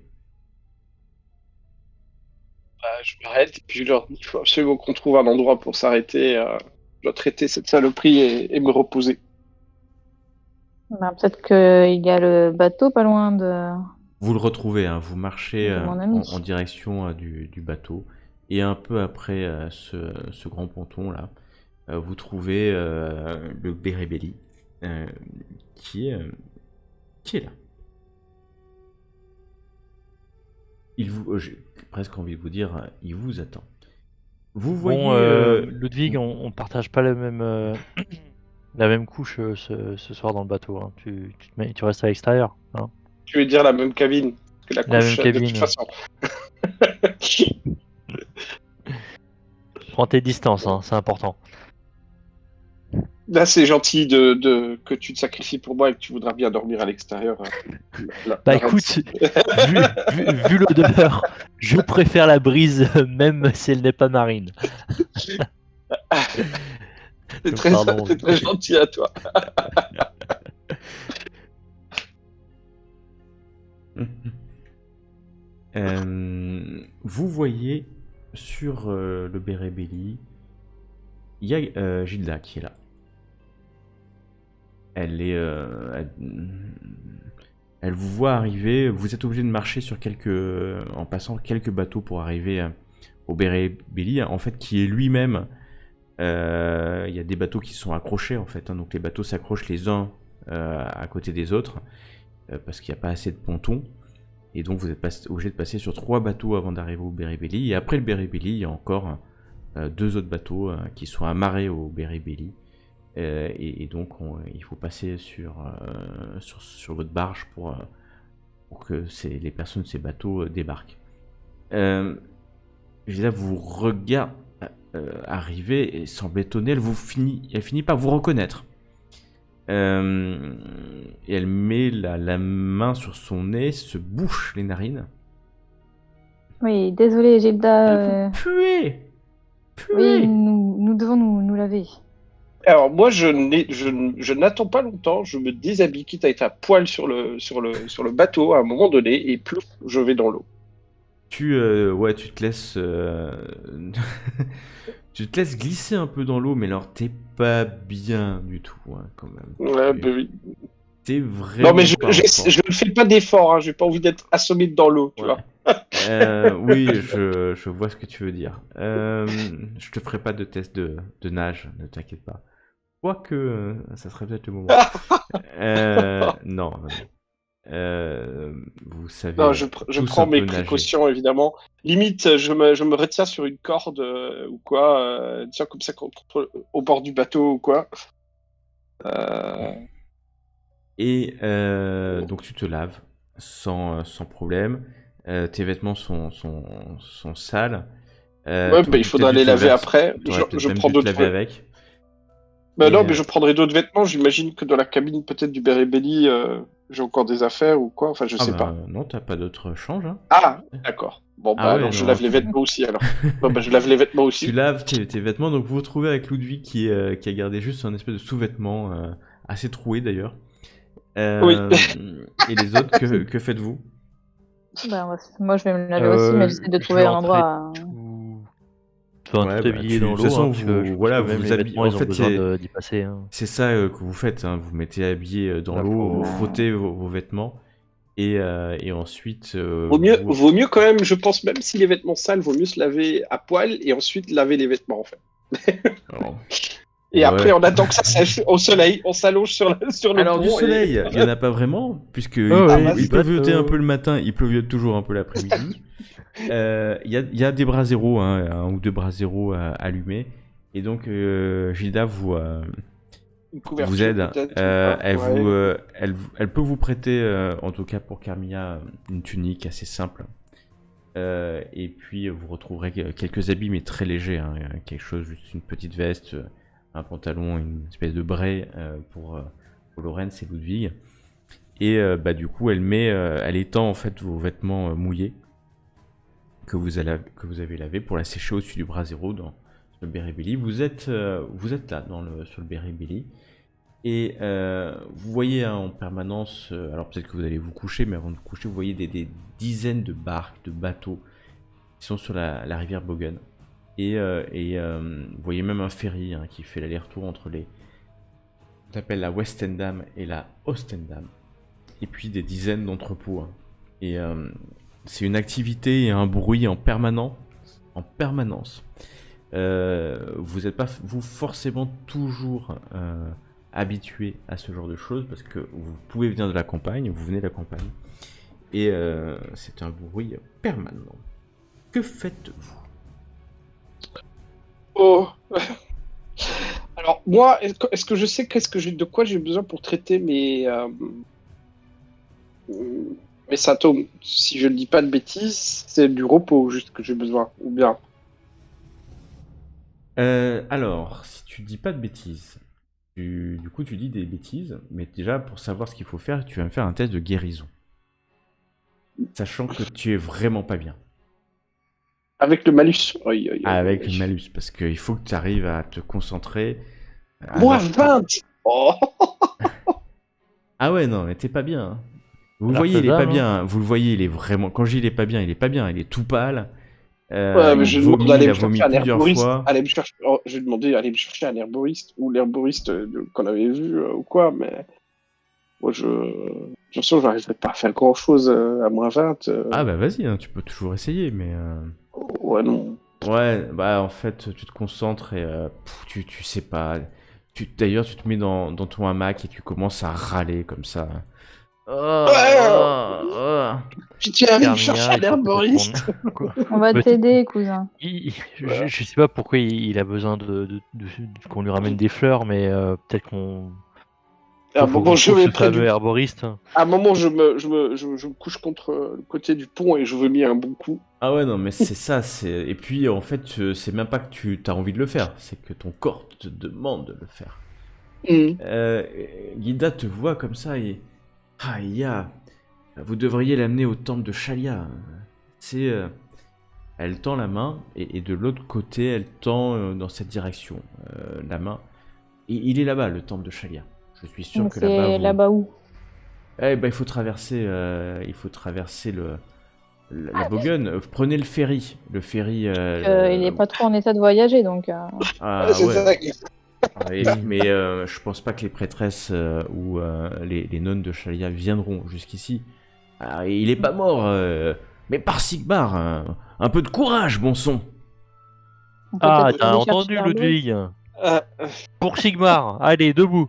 Bah, je m'arrête et puis je leur dis qu'il faut absolument qu'on trouve un endroit pour s'arrêter. Je dois traiter cette saloperie et me reposer. Ben, peut-être qu'il y a le bateau pas loin de... Vous le retrouvez, hein, vous marchez De mon ami. en direction du bateau, et un peu après ce grand ponton là, vous trouvez le Bérébelli qui est là. J'ai presque envie de vous dire, il vous attend. Vous voyez. Bon, Ludwig, on partage pas la même couche ce soir dans le bateau. Hein. Tu restes à l'extérieur. Hein. Tu veux dire la même cabine que la La couche, même de cabine. toute façon. Prends tes distances, hein, c'est important. Là, c'est gentil que tu te sacrifies pour moi et que tu voudras bien dormir à l'extérieur. Bah écoute, vu l'odeur, je préfère la brise même si elle n'est pas marine. C'est très, Pardon. c'est très gentil à toi. Vous voyez sur le Bérébelli, il y a Gilda qui est là. Elle vous voit arriver. Vous êtes obligé de marcher en passant quelques bateaux pour arriver au Bérébelli, en fait, qui est lui-même. Il y a des bateaux qui sont accrochés en fait, hein, donc les bateaux s'accrochent les uns à côté des autres parce qu'il n'y a pas assez de pontons. Et donc vous êtes obligé de passer sur 3 bateaux avant d'arriver au Bérébelli. Et après le Bérébelli, il y a encore 2 autres bateaux qui sont amarrés au Bérébelli. Et donc il faut passer sur votre barge pour que les personnes de ces bateaux débarquent. Là, vous regardez arriver et semble étonnée. Elle finit par vous reconnaître. Et elle met la main sur son nez, se bouche les narines. Oui, désolé, Gilda. Puez. Oui, nous devons nous laver. Alors moi, je n'attends pas longtemps. Je me déshabille, quitte à être à poil sur le bateau à un moment donné, et plouf, je vais dans l'eau. Tu te laisses tu te laisses glisser un peu dans l'eau, mais alors t'es pas bien du tout, hein, quand même. Ouais, bah oui. T'es vraiment. Non, mais je pas en forme. ne fais pas d'effort. Hein. J'ai pas envie d'être assommé dans l'eau, tu Ouais. vois. Oui, je vois ce que tu veux dire. Je te ferai pas de test de nage, ne t'inquiète pas. Quoique, ça serait peut-être le moment. Non. Vous savez. Non, je tous prends un mes peu nager. précautions, évidemment. Limite, je me retiens sur une corde ou quoi, tiens, comme ça, au bord du bateau ou quoi. Et donc tu te laves sans problème. Tes vêtements sont sales. Ouais, bah, il faudra les laver après. Je prends d'autres laver avec. Bah Et, non, mais je prendrai d'autres vêtements. J'imagine que dans la cabine peut-être du Bérébelli, j'ai encore des affaires ou quoi. Enfin, je sais pas. Non, t'as pas d'autre change. Hein. Ah, d'accord. Bon, bah Ah ouais, alors je non, lave les vêtements aussi alors. Bon, bah je lave les vêtements aussi. Tu laves tes vêtements, donc vous vous retrouvez avec Ludwig qui a gardé juste un espèce de sous-vêtement assez troué d'ailleurs. Oui. Et les autres, que faites-vous? Ben, moi, je vais me laver aussi, mais j'essaie de trouver un endroit. Tout habillé dans l'eau. De toute façon, vous habillez. Ils ont besoin d'y passer. Hein. C'est ça que vous faites. Hein, vous mettez habillé dans l'eau, vous frottez vos vêtements. Et ensuite. Vaut mieux quand même, je pense, même si les vêtements sales, vaut mieux se laver à poil et ensuite laver les vêtements en fait. Alors, et après, on attend que ça sèche au soleil, on s'allonge sur le Alors, pont. du soleil, il n'y en a pas vraiment, puisque il pleuviotait un peu le matin, il pleuviote toujours un peu l'après-midi. Il y a des braseros, hein, 1 ou 2 braseros allumés. Et donc, Gilda vous aide. Elle peut vous prêter, en tout cas pour Carmilla, une tunique assez simple. Et puis vous retrouverez quelques habits, mais très légers. Hein, quelque chose, juste une petite veste, un pantalon, une espèce de bray pour Lorenz et Ludwig. Et du coup, elle étend en fait vos vêtements mouillés que vous avez lavés pour la sécher au-dessus du brasero dans le Bérébelli. Vous êtes là sur le Bérébelli. Et vous voyez en permanence, alors peut-être que vous allez vous coucher, mais avant de vous coucher, vous voyez des dizaines de barques, de bateaux qui sont sur la rivière Bogen. Et vous voyez même un ferry qui fait l'aller-retour entre qu'on appelle la Westendam et la Ostendam. Et puis des dizaines d'entrepôts. Hein. Et c'est une activité et un bruit en permanence. Vous n'êtes pas vous forcément toujours habitué à ce genre de choses parce que vous pouvez venir de la campagne, vous venez de la campagne. Et c'est un bruit permanent. Que faites-vous? Oh. Alors moi, est-ce que je sais de quoi j'ai besoin pour traiter mes symptômes? Si je ne dis pas de bêtises, c'est du repos juste que j'ai besoin, ou bien? Alors, si tu dis pas de bêtises, du coup tu dis des bêtises, mais déjà pour savoir ce qu'il faut faire, tu vas me faire un test de guérison. Sachant que tu es vraiment pas bien. Avec le malus. Aïe, aïe, aïe, Avec aïe. le malus, parce qu'il faut que tu arrives à te concentrer. Moins alors que- 20. Oh. Ah ouais, non, mais t'es pas bien. Hein. Vous le Alors voyez, il est pas faisable, bien. Hein. Vous le voyez, il est vraiment. Quand je dis il est pas bien, il est pas bien. Il est tout pâle. Ouais, mais Il je demande vomit, d'aller il me a vomi chercher un plusieurs herboriste. fois. Je vais demander d'aller me chercher un herboriste ou l'herboriste qu'on avait vu ou quoi, mais moi de toute façon, j'arriverai pas à faire grand chose à moins 20. Ah bah vas-y, hein, tu peux toujours essayer, mais. Ouais, non. Ouais, bah en fait, tu te concentres et tu sais pas. D'ailleurs, tu te mets dans ton hamac et tu commences à râler comme ça. Oh, oh. Pitié, allez me Hermia, chercher un il faut peut-être herboriste. Quoi. On va Mais t'aider, cousin. je sais pas pourquoi il a besoin qu'on lui ramène des fleurs, mais peut-être qu'on. À un Faut moment, qu'on je trouve vais ce près fameux du. herboriste. À un moment, je me couche contre le côté du pont et je vomis un bon coup. Ah ouais, non, mais c'est ça. Et puis, en fait, c'est même pas que tu as envie de le faire, c'est que ton corps te demande de le faire. Mm. Gilda te voit comme ça et... Ah, vous devriez l'amener au temple de Shalia. C'est... Elle tend la main et de l'autre côté, elle tend dans cette direction la main. Et il est là-bas, le temple de Shalia. Je suis sûr que là-bas... C'est là-bas où? Eh ben, il faut traverser la Bogun. Prenez le ferry. Le ferry... Il est pas trop en état de voyager, donc... Ah C'est ouais. ça. Ah, mais je pense pas que les prêtresses ou les nonnes de Shalia viendront jusqu'ici. Ah, il est pas mort, mais par Sigmar, un peu de courage, bon sang. on peut Ah, peut-être t'as aller chercher entendu, l'herboriste. Ludwig? Euh, Pour Sigmar, allez, debout.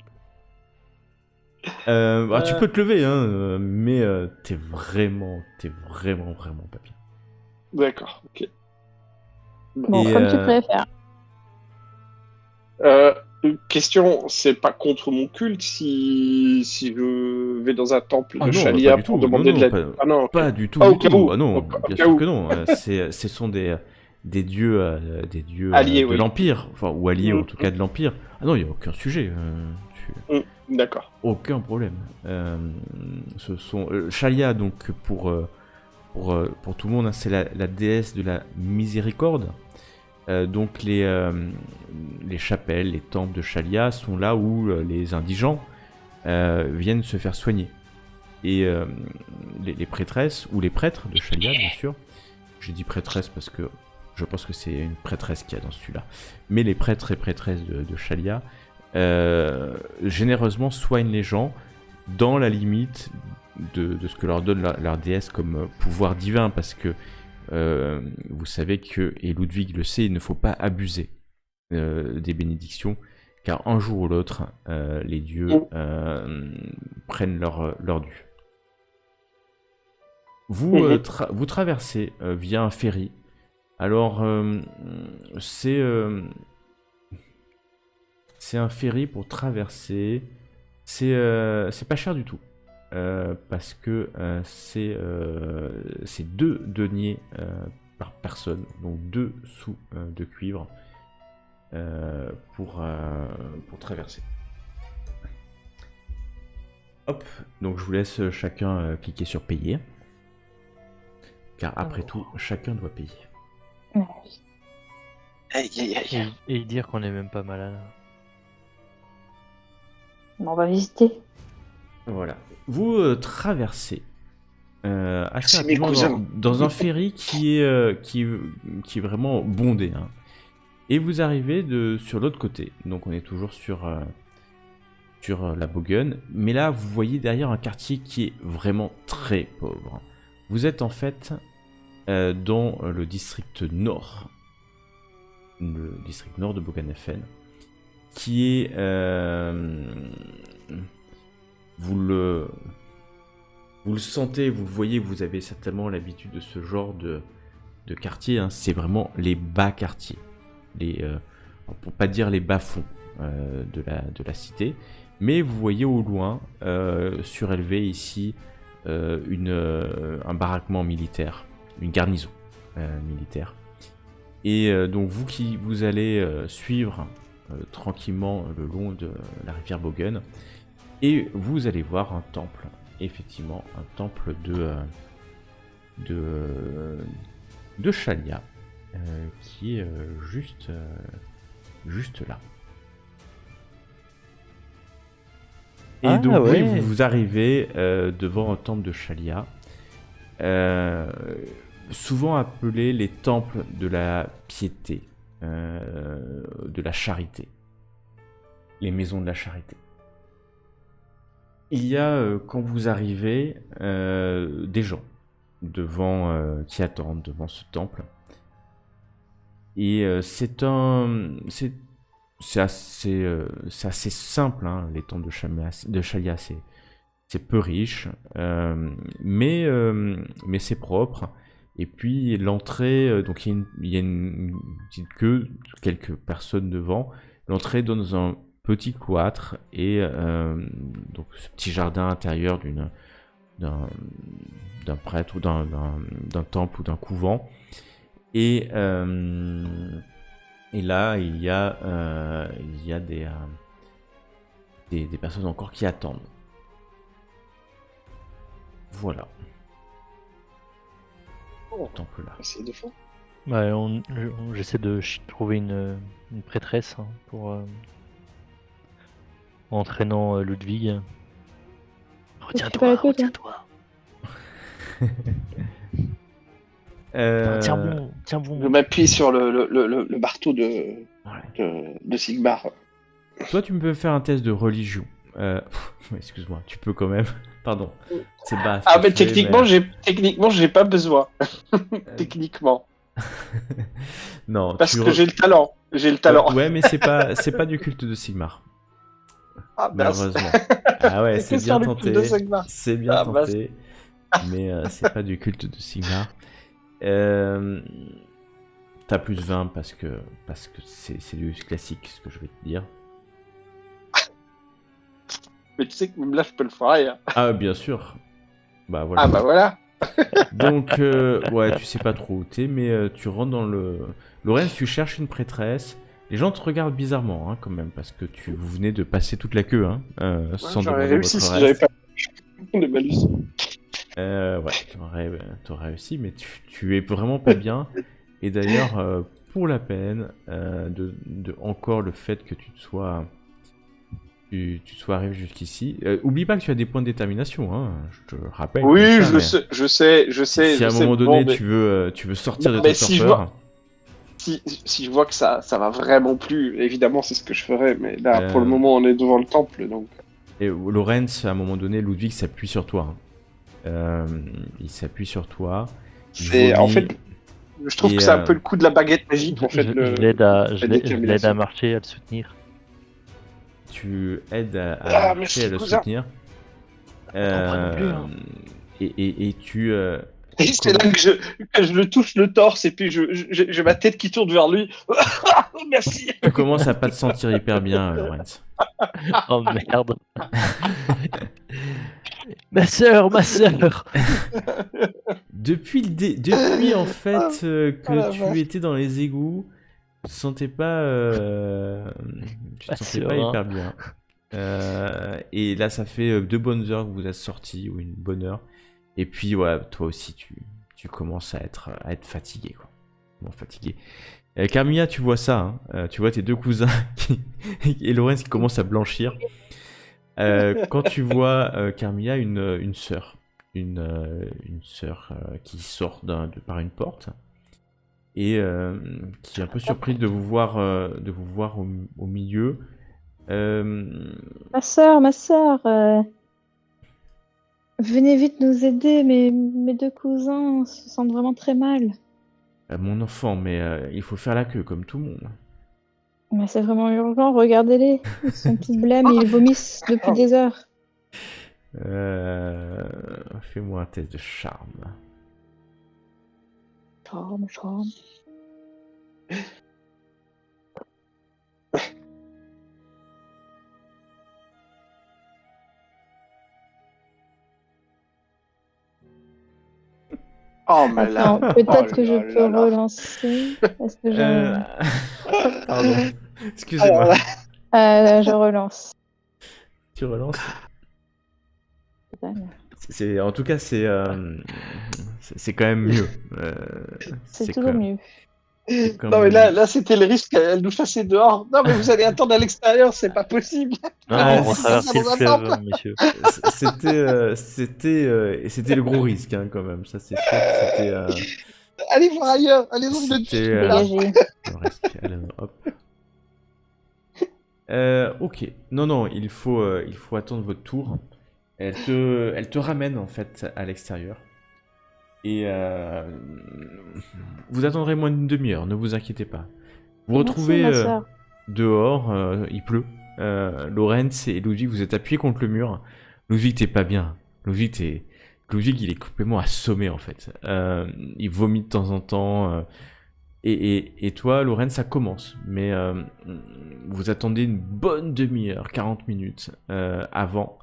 Tu peux te lever, hein, mais t'es vraiment pas bien. D'accord, ok. Bon, Et, comme tu préfères. Une question, c'est pas contre mon culte si je vais dans un temple Ah de non, Shalia pas du pour tout. demander Non, de non, l'aide. Ah non, ok. pas du tout, Ah, du au cas tout. où. Ah non, Au bien cas sûr où. que non. Ce sont des dieux, Alliés, de oui. l'Empire, enfin, ou alliés en tout Mm, cas de l'Empire. Ah non, il n'y a aucun sujet. D'accord. Aucun problème. Ce sont Shalia, donc pour tout le monde, hein, c'est la déesse de la miséricorde. Donc les chapelles, les temples de Shalia sont là où les indigents viennent se faire soigner. Et les prêtresses ou les prêtres de Shalia, bien sûr. J'ai dit prêtresse parce que je pense que c'est une prêtresse qu'il y a dans celui-là. Mais les prêtres et prêtresses de Shalia généreusement soignent les gens dans la limite de ce que leur donne leur déesse comme pouvoir divin, parce que vous savez que, et Ludwig le sait, il ne faut pas abuser des bénédictions, car un jour ou l'autre, les dieux prennent leur dû. Vous traversez via un ferry. Alors, c'est un ferry pour traverser. C'est pas cher du tout. Parce que c'est 2 deniers par personne, donc 2 sous de cuivre pour traverser. Hop, donc je vous laisse chacun cliquer sur payer. Car après tout, chacun doit payer. Aïe, aïe, aïe. Et dire qu'on est même pas malade. Bon, on va visiter. Voilà. Vous traversez assez C'est mes rapidement cousins. dans un ferry qui est vraiment bondé. Hein. Et vous arrivez sur l'autre côté. Donc on est toujours sur sur la Bogun. Mais là, vous voyez derrière un quartier qui est vraiment très pauvre. Vous êtes en fait dans le district nord. Le district nord de Boganefen. Qui est... vous le sentez, vous le voyez, vous avez certainement l'habitude de ce genre de quartier. Hein. C'est vraiment les bas quartiers. Pour pas dire les bas-fonds de la cité. Mais vous voyez au loin, surélevé ici, un baraquement militaire, une garnison militaire. Et donc vous allez suivre tranquillement le long de la rivière Bogun, et vous allez voir un temple, effectivement, un temple de Shalia, qui est juste là. Et Ah, donc ouais. oui, vous arrivez devant un temple de Shalia, souvent appelé les temples de la piété, de la charité, les maisons de la charité. Il y a, quand vous arrivez, des gens qui attendent devant ce temple. Et c'est assez simple, hein, les temples de Shalia, c'est peu riche, mais c'est propre. Et puis l'entrée, donc il y a une petite queue, quelques personnes devant. L'entrée donne dans un petit cloître et donc ce petit jardin intérieur d'un prêtre ou d'un temple ou d'un couvent. Et là il y a des personnes encore qui attendent. Voilà. Temple là. C'est de fond. Ouais, j'essaie de trouver une prêtresse hein, pour entraînant Ludwig. Retiens-toi. Retiens-toi. Tiens bon, tiens Je bon. m'appuie sur le marteau de Sigmar. Toi, tu peux faire un test de religion. Excuse-moi, tu peux quand même. Pardon. C'est bas. Ah, mais techniquement, j'ai pas besoin. Techniquement. Non. Parce que j'ai le talent. J'ai le talent. Ouais, mais c'est pas du culte de Sigmar. Ah, Malheureusement. Ah ouais, c'est bien tenté. C'est bien tenté. Mais c'est pas du culte de Sigmar. T'as plus 20 parce que c'est du classique, ce que je vais te dire. Mais tu sais que même là, je peux le foirer. Hein. Ah, bien sûr. Bah voilà. Ah, bah voilà. Donc, ouais, tu sais pas trop où t'es, mais tu rentres dans le... Lorenz, tu cherches une prêtresse. Les gens te regardent bizarrement, hein, quand même, parce que vous venez de passer toute la queue, hein, sans J'aurais demander réussi votre si j'avais reste. pas de malus. Ouais, t'aurais réussi, mais tu es vraiment pas bien. Et d'ailleurs, pour la peine, de encore le fait que tu sois arrivé jusqu'ici. Oublie pas que tu as des points de détermination, hein, je te rappelle. Oui, comme ça, je sais. si à un moment donné tu veux sortir de ta torpeur. Si je vois que ça va vraiment plus, évidemment c'est ce que je ferais, mais là pour le moment on est devant le temple donc. Et Lorenz, à un moment donné, Ludwig s'appuie sur toi. Il s'appuie sur toi. En fait, je trouve que c'est un peu le coup de la baguette magique en fait. Je l'aide à marcher, à le soutenir. Tu aides à marcher, à le soutenir. Et tu. Et c'est là que je le touche le torse et puis j'ai ma tête qui tourne vers lui. Merci. Tu commences à pas te sentir hyper bien, Lorenz. Oh merde. Ma sœur. Depuis en fait que tu étais dans les égouts, tu te sentais pas, hyper bien. Et là, ça fait 2 bonnes heures que vous êtes sortis, ou une bonne heure. Et puis, ouais, toi aussi, tu commences à être fatigué, quoi. Bon, fatigué. Carmilla, tu vois ça, hein. Tu vois tes 2 cousins et Lorenz qui commencent à blanchir. Quand tu vois Carmilla, une sœur, qui sort par une porte et qui est un peu surprise de vous voir au milieu. Ma sœur, venez vite nous aider, mes deux cousins se sentent vraiment très mal. Mon enfant, mais il faut faire la queue comme tout le monde. Mais c'est vraiment urgent, regardez-les. Ils sont tous blêmes et ils vomissent depuis des heures. Fais-moi un test de charme. Charme. Oh, mais là. Attends, peut-être Oh que je là peux là là. relancer. Est-ce que Pardon. Excusez-moi. je relance. Tu relances. En tout cas, c'est quand même mieux. C'est toujours quand- mieux. c'est quand Non, mais même- là c'était le risque qu'elle nous chassait dehors. Non, mais vous allez attendre à l'extérieur, c'est pas possible. Non, Ah, on va si, traverser le ça nous fleuve, attend. messieurs. C'était le gros risque hein, quand même. Ça, c'est sûr que c'était Allez voir ailleurs, allez dans une C'était, Dégagez. le risque. Allez, hop. Ok. Non, il faut attendre votre tour. Elle te ramène en fait à l'extérieur. Et vous attendrez moins d'une demi-heure, ne vous inquiétez pas. Vous Merci, retrouvez ma sœur. dehors, il pleut. Lorenz et Ludwig, vous êtes appuyés contre le mur. Ludwig, t'es pas bien. Ludwig, il est complètement assommé en fait. Il vomit de temps en temps. Et toi, Lorenz, ça commence. Mais vous attendez une bonne demi-heure, 40 minutes avant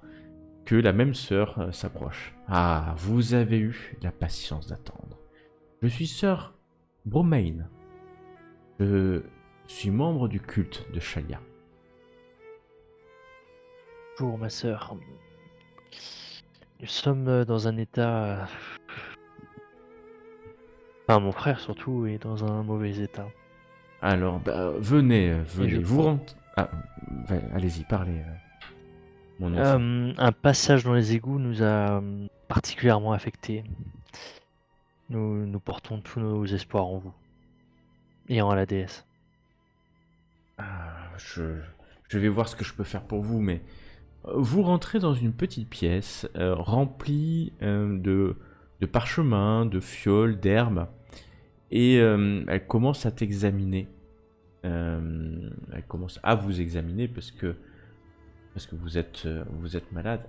que la même sœur s'approche. Ah, vous avez eu la patience d'attendre. Je suis sœur Bromain. Je suis membre du culte de Shalia. Bonjour, ma sœur. Nous sommes dans un état... Enfin, mon frère surtout est dans un mauvais état. Alors, venez, je vous crois. rentrez. Ah, allez-y, parlez. Mon enfant. Un passage dans les égouts nous a particulièrement affectés. Nous portons tous nos espoirs en vous. Et en la déesse. Ah, je vais voir ce que je peux faire pour vous, mais vous rentrez dans une petite pièce remplie de parchemins, de fioles, d'herbes, et elle commence à t'examiner. Elle commence à vous examiner parce que vous êtes malade.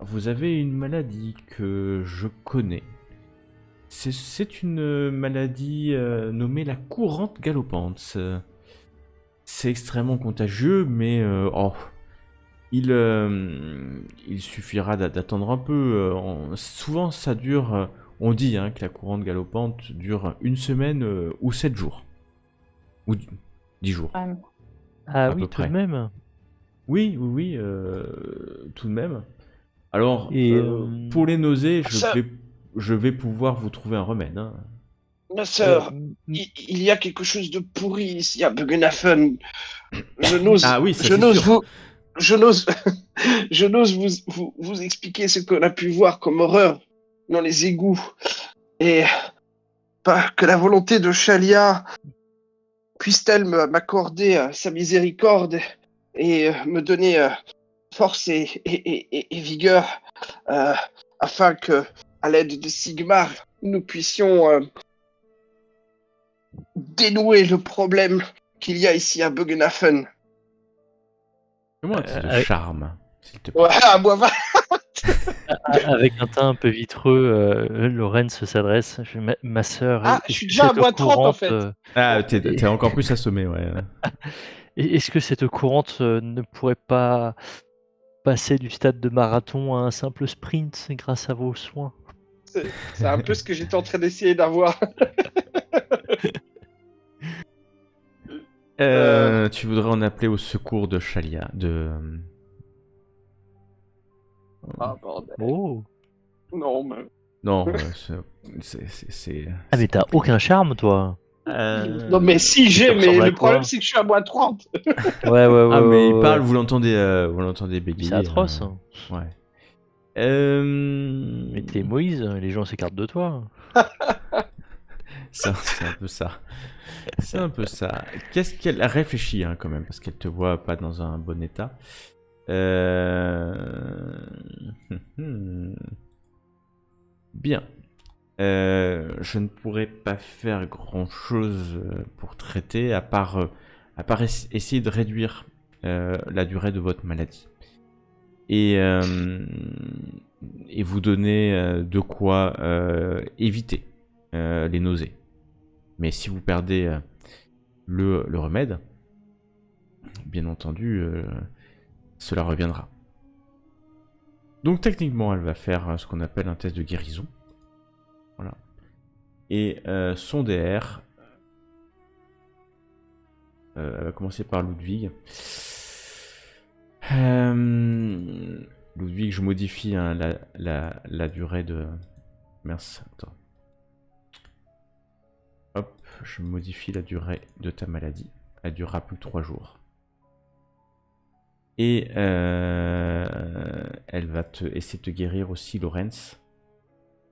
Vous avez une maladie que je connais. C'est une maladie nommée la courante galopante. C'est extrêmement contagieux, mais il suffira d'attendre un peu. Souvent, ça dure. On dit que la courante galopante dure une semaine ou 7 jours. Ou 10 jours. Ah À oui, peu tout près. de même. Oui, tout de même. Alors, Et, pour les nausées, Ça- je vais pouvoir vous trouver un remède. Hein. Ma sœur, il y a quelque chose de pourri ici à Buggenhafen. Je n'ose. Ah oui, ça, je c'est n'ose sûr. je n'ose vous expliquer ce qu'on a pu voir comme horreur dans les égouts. Et pas que la volonté de Shalia puisse-t-elle m'accorder sa miséricorde et me donner force et vigueur afin que, à l'aide de Sigmar, nous puissions dénouer le problème qu'il y a ici à Buggenhafen. Fais-moi un test de avec- charme, s'il te plaît. Ouais, à moi, va. Avec un teint un peu vitreux, Lorenz s'adresse. Ma sœur, Ah, est-ce je suis que déjà à cette moins 30, en courante, fait. Ah, t'es encore plus assommé, ouais. Est-ce que cette courante ne pourrait pas passer du stade de marathon à un simple sprint grâce à vos soins? C'est un peu ce que j'étais en train d'essayer d'avoir. Tu voudrais en appeler au secours de Shalia, Ah, bordel. Oh. Non, mais... Non, c'est... Ah mais t'as aucun charme, toi. Non, mais si, j'ai, ça mais ressemble à le problème, quoi c'est que je suis à moins 30. Ouais. Ah, mais il ouais. parle, vous l'entendez bégayer. C'est atroce. Ouais. Mais t'es Moïse, les gens s'écartent de toi. C'est un peu ça. C'est un peu ça. Qu'est-ce qu'elle a réfléchi quand même, parce qu'elle te voit pas dans un bon état. Bien. Je ne pourrais pas faire grand-chose pour traiter, à part essayer de réduire la durée de votre maladie. Et vous donner de quoi éviter les nausées. Mais si vous perdez le remède, bien entendu, cela reviendra. Donc techniquement, elle va faire ce qu'on appelle un test de guérison. Voilà. Et son DR, elle va commencer par Ludwig. Ludwig, je modifie la durée de... Mince, attends. Hop, je modifie la durée de ta maladie. Elle durera plus que 3 jours. Et elle va essayer de te guérir aussi, Lorenz.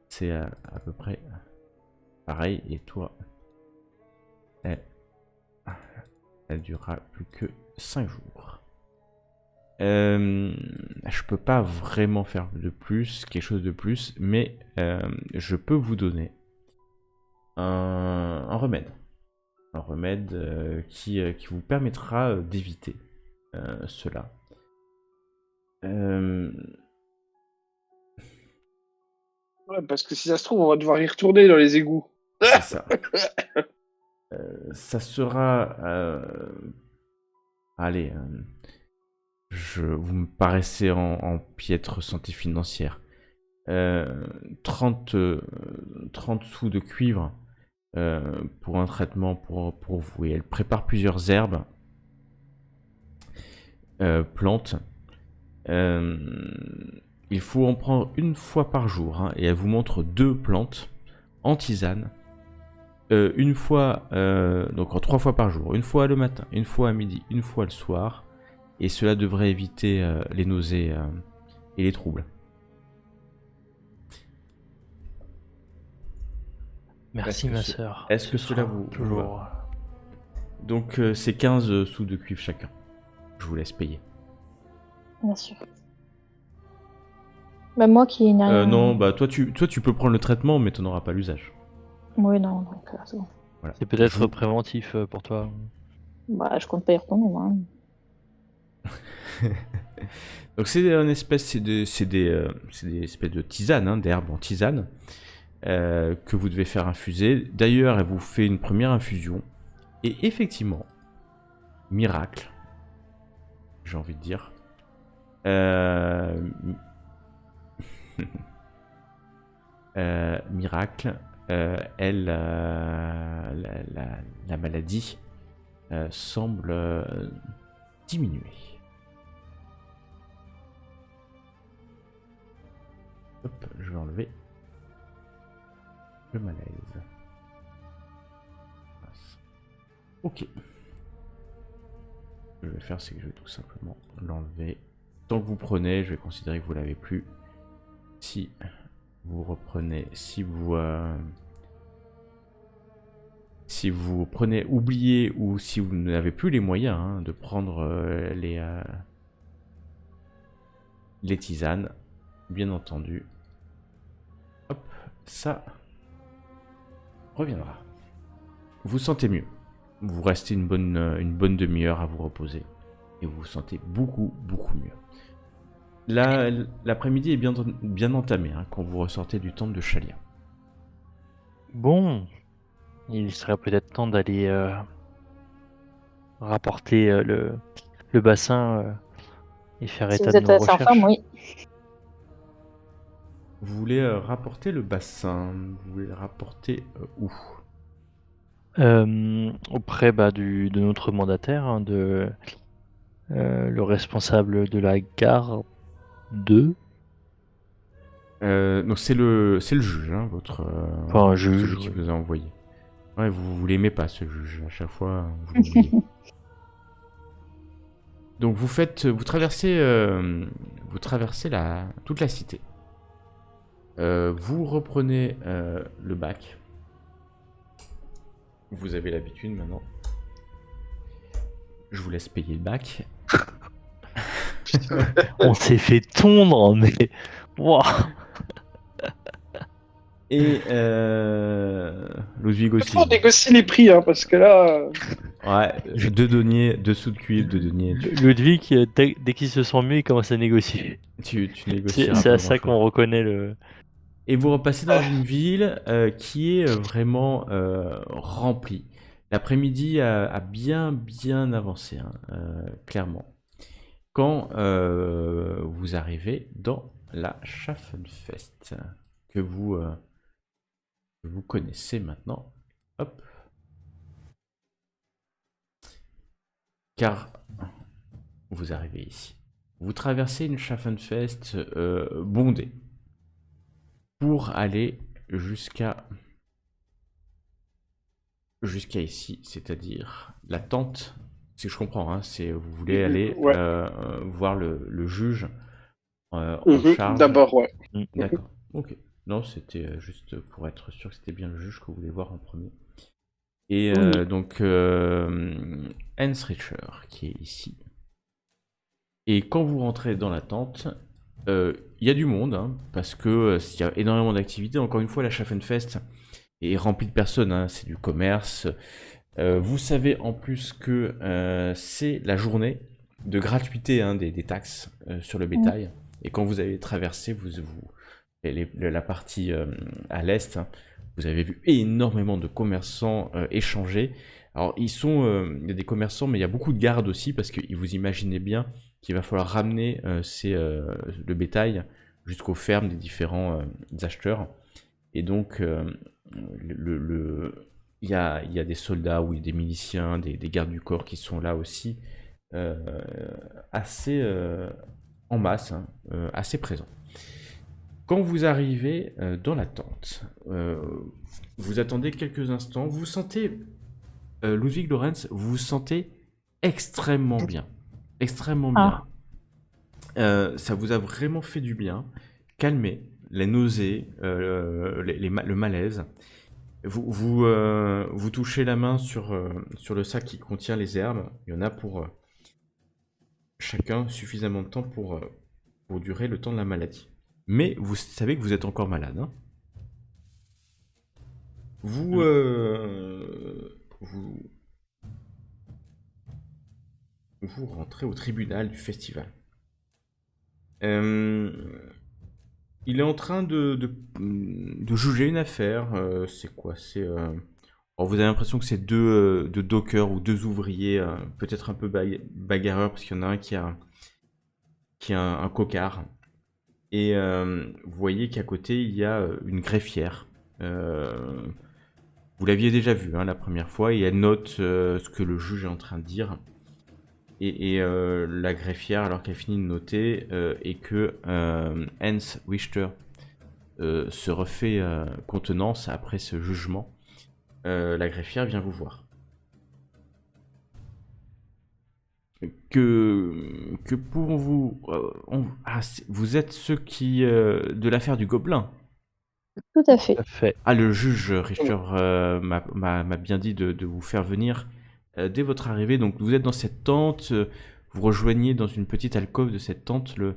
C'est à peu près pareil. Et toi, elle durera plus que 5 jours. Je peux pas vraiment faire quelque chose de plus, mais je peux vous donner un remède. Un remède qui vous permettra d'éviter cela. Ouais, parce que si ça se trouve, on va devoir y retourner dans les égouts. C'est ça. Ça sera... allez, vous me paraissez en piètre santé financière. 30 sous de cuivre pour un traitement pour vous. Et elle prépare plusieurs herbes, plantes. Il faut en prendre une fois par jour. Et elle vous montre 2 plantes en tisane. Une fois, donc 3 fois par jour. Une fois le matin, une fois à midi, une fois le soir. Et cela devrait éviter les nausées et les troubles. Merci ma sœur. Est-ce que cela vous toujours Donc c'est 15 sous de cuivre chacun. Je vous laisse payer. Bien sûr. Bah moi qui n'ai rien... Non, bah toi tu peux prendre le traitement, mais tu n'en auras pas l'usage. Oui, non, donc c'est bon. Voilà. C'est peut-être préventif pour toi. Bah, je compte pas y retourner, moi. Donc c'est des espèces de tisanes, d'herbes en tisane que vous devez faire infuser. D'ailleurs, elle vous fait une première infusion et effectivement, miracle, j'ai envie de dire. Miracle, la maladie semble diminuer. Hop, je vais enlever le malaise. Ok. Ce que je vais faire, c'est que je vais tout simplement l'enlever. Tant que vous prenez, je vais considérer que vous l'avez plus. Si vous reprenez, si vous prenez, oubliez, ou si vous n'avez plus les moyens de prendre les tisanes, bien entendu, hop, ça reviendra. Vous sentez mieux. Vous restez une bonne demi-heure à vous reposer et vous vous sentez beaucoup mieux. L'après-midi est bien entamé quand vous ressortez du temple de Shalia. Bon, il serait peut-être temps d'aller rapporter le bassin et faire Si état vous de êtes nos assez en recherches. forme, oui. Vous voulez rapporter le bassin. Vous voulez le rapporter où? Auprès de notre mandataire, le responsable de la gare 2. Donc c'est le juge, votre Enfin, un juge, celui qui oui. vous a envoyé. Ouais, vous l'aimez pas ce juge. À chaque fois, vous l'oubliez. Donc vous traversez toute la cité. Vous reprenez le bac. Vous avez l'habitude maintenant. Je vous laisse payer le bac. On s'est fait tondre, mais. Wouah. Et Ludwig aussi. On négocie les prix, hein, parce que là. Ouais, 2 deniers, 2 sous de cuivre, 2 deniers. Ludwig, dès qu'il se sent mieux, il commence à négocier. Tu négocieras C'est pas à ça grand-chose. qu'on reconnaît le. Et vous repassez dans une ville qui est vraiment remplie. L'après-midi a bien avancé, hein, clairement. Quand vous arrivez dans la Schaffenfest, que vous connaissez maintenant. Hop. Car vous arrivez ici. Vous traversez une Schaffenfest bondée pour aller jusqu'à ici, c'est-à-dire la tente. Si je comprends, hein, c'est vous voulez aller Ouais. voir le juge en charge. D'abord, ouais. D'accord. Ok. Non, c'était juste pour être sûr que c'était bien le juge que vous voulez voir en premier. Et donc Hans Richter qui est ici. Et quand vous rentrez dans la tente, il y a du monde, hein, parce que il y a énormément d'activités. Encore une fois, la Schaffenfest est remplie de personnes, hein, c'est du commerce. Vous savez en plus que c'est la journée de gratuité, hein, des taxes sur le bétail. Et quand vous avez traversé la partie à l'est, hein, vous avez vu énormément de commerçants échanger. Alors il y a des commerçants, mais il y a beaucoup de gardes aussi, parce que vous imaginez bien qu'il va falloir ramener le bétail jusqu'aux fermes des différents acheteurs. Et donc il y a des soldats ou des miliciens, des gardes du corps qui sont là aussi, assez en masse, hein, assez présents. Quand vous arrivez dans la tente, vous attendez quelques instants, vous sentez, Ludwig Lorenz, vous vous sentez extrêmement bien. Extrêmement bien. Ça vous a vraiment fait du bien. Calmer les nausées, le malaise. Vous touchez la main sur le sac qui contient les herbes. Il y en a pour chacun suffisamment de temps pour durer le temps de la maladie. Mais vous savez que vous êtes encore malade. Hein. Vous rentrez au tribunal du festival. Il est en train de juger une affaire. C'est quoi? Alors vous avez l'impression que c'est deux dockers ou 2 ouvriers, peut-être un peu bagarreurs, parce qu'il y en a un qui a un cocard. Et vous voyez qu'à côté, il y a une greffière. Vous l'aviez déjà vue, hein, la première fois, et elle note ce que le juge est en train de dire. Et la greffière, alors qu'elle finit de noter, et que Hans Richter se refait contenance après ce jugement, la greffière vient vous voir. Que pouvons-vous... vous êtes ceux qui... de l'affaire du gobelin. Tout à fait. Fait. Ah, le juge Richter m'a bien dit de vous faire venir dès votre arrivée. Donc vous êtes dans cette tente, vous rejoignez dans une petite alcôve de cette tente le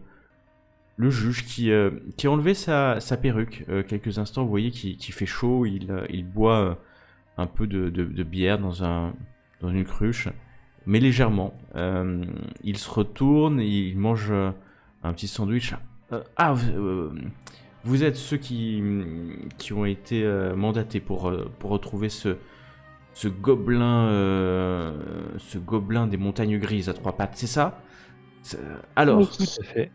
juge qui a enlevé sa perruque quelques instants. Vous voyez qu'il fait chaud, il boit un peu de bière dans une cruche, mais légèrement. Il se retourne, il mange un petit sandwich. Vous êtes ceux qui ont été mandatés pour retrouver ce gobelin des montagnes grises à 3 pattes, c'est ça? Alors, Oui. Tout à fait.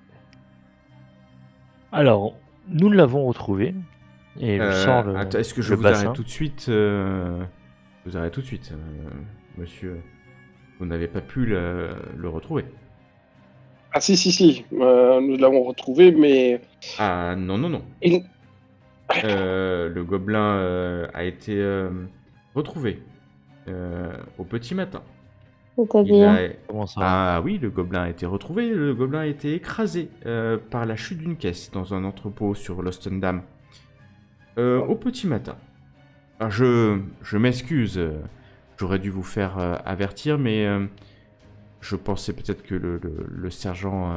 Alors, nous l'avons retrouvé. Et je sors le. attends, est-ce que je le vous bassin. arrête tout de suite monsieur. Vous n'avez pas pu le retrouver. Ah si, nous l'avons retrouvé, mais... Ah non. Il- Le gobelin a été retrouvé au petit matin. C'est-à-dire. Comment ça? Ah oui, le gobelin a été retrouvé. Le gobelin a été écrasé par la chute d'une caisse dans un entrepôt sur l'Ostendam au petit matin. Alors, je m'excuse, j'aurais dû vous faire avertir, mais je pensais peut-être que le sergent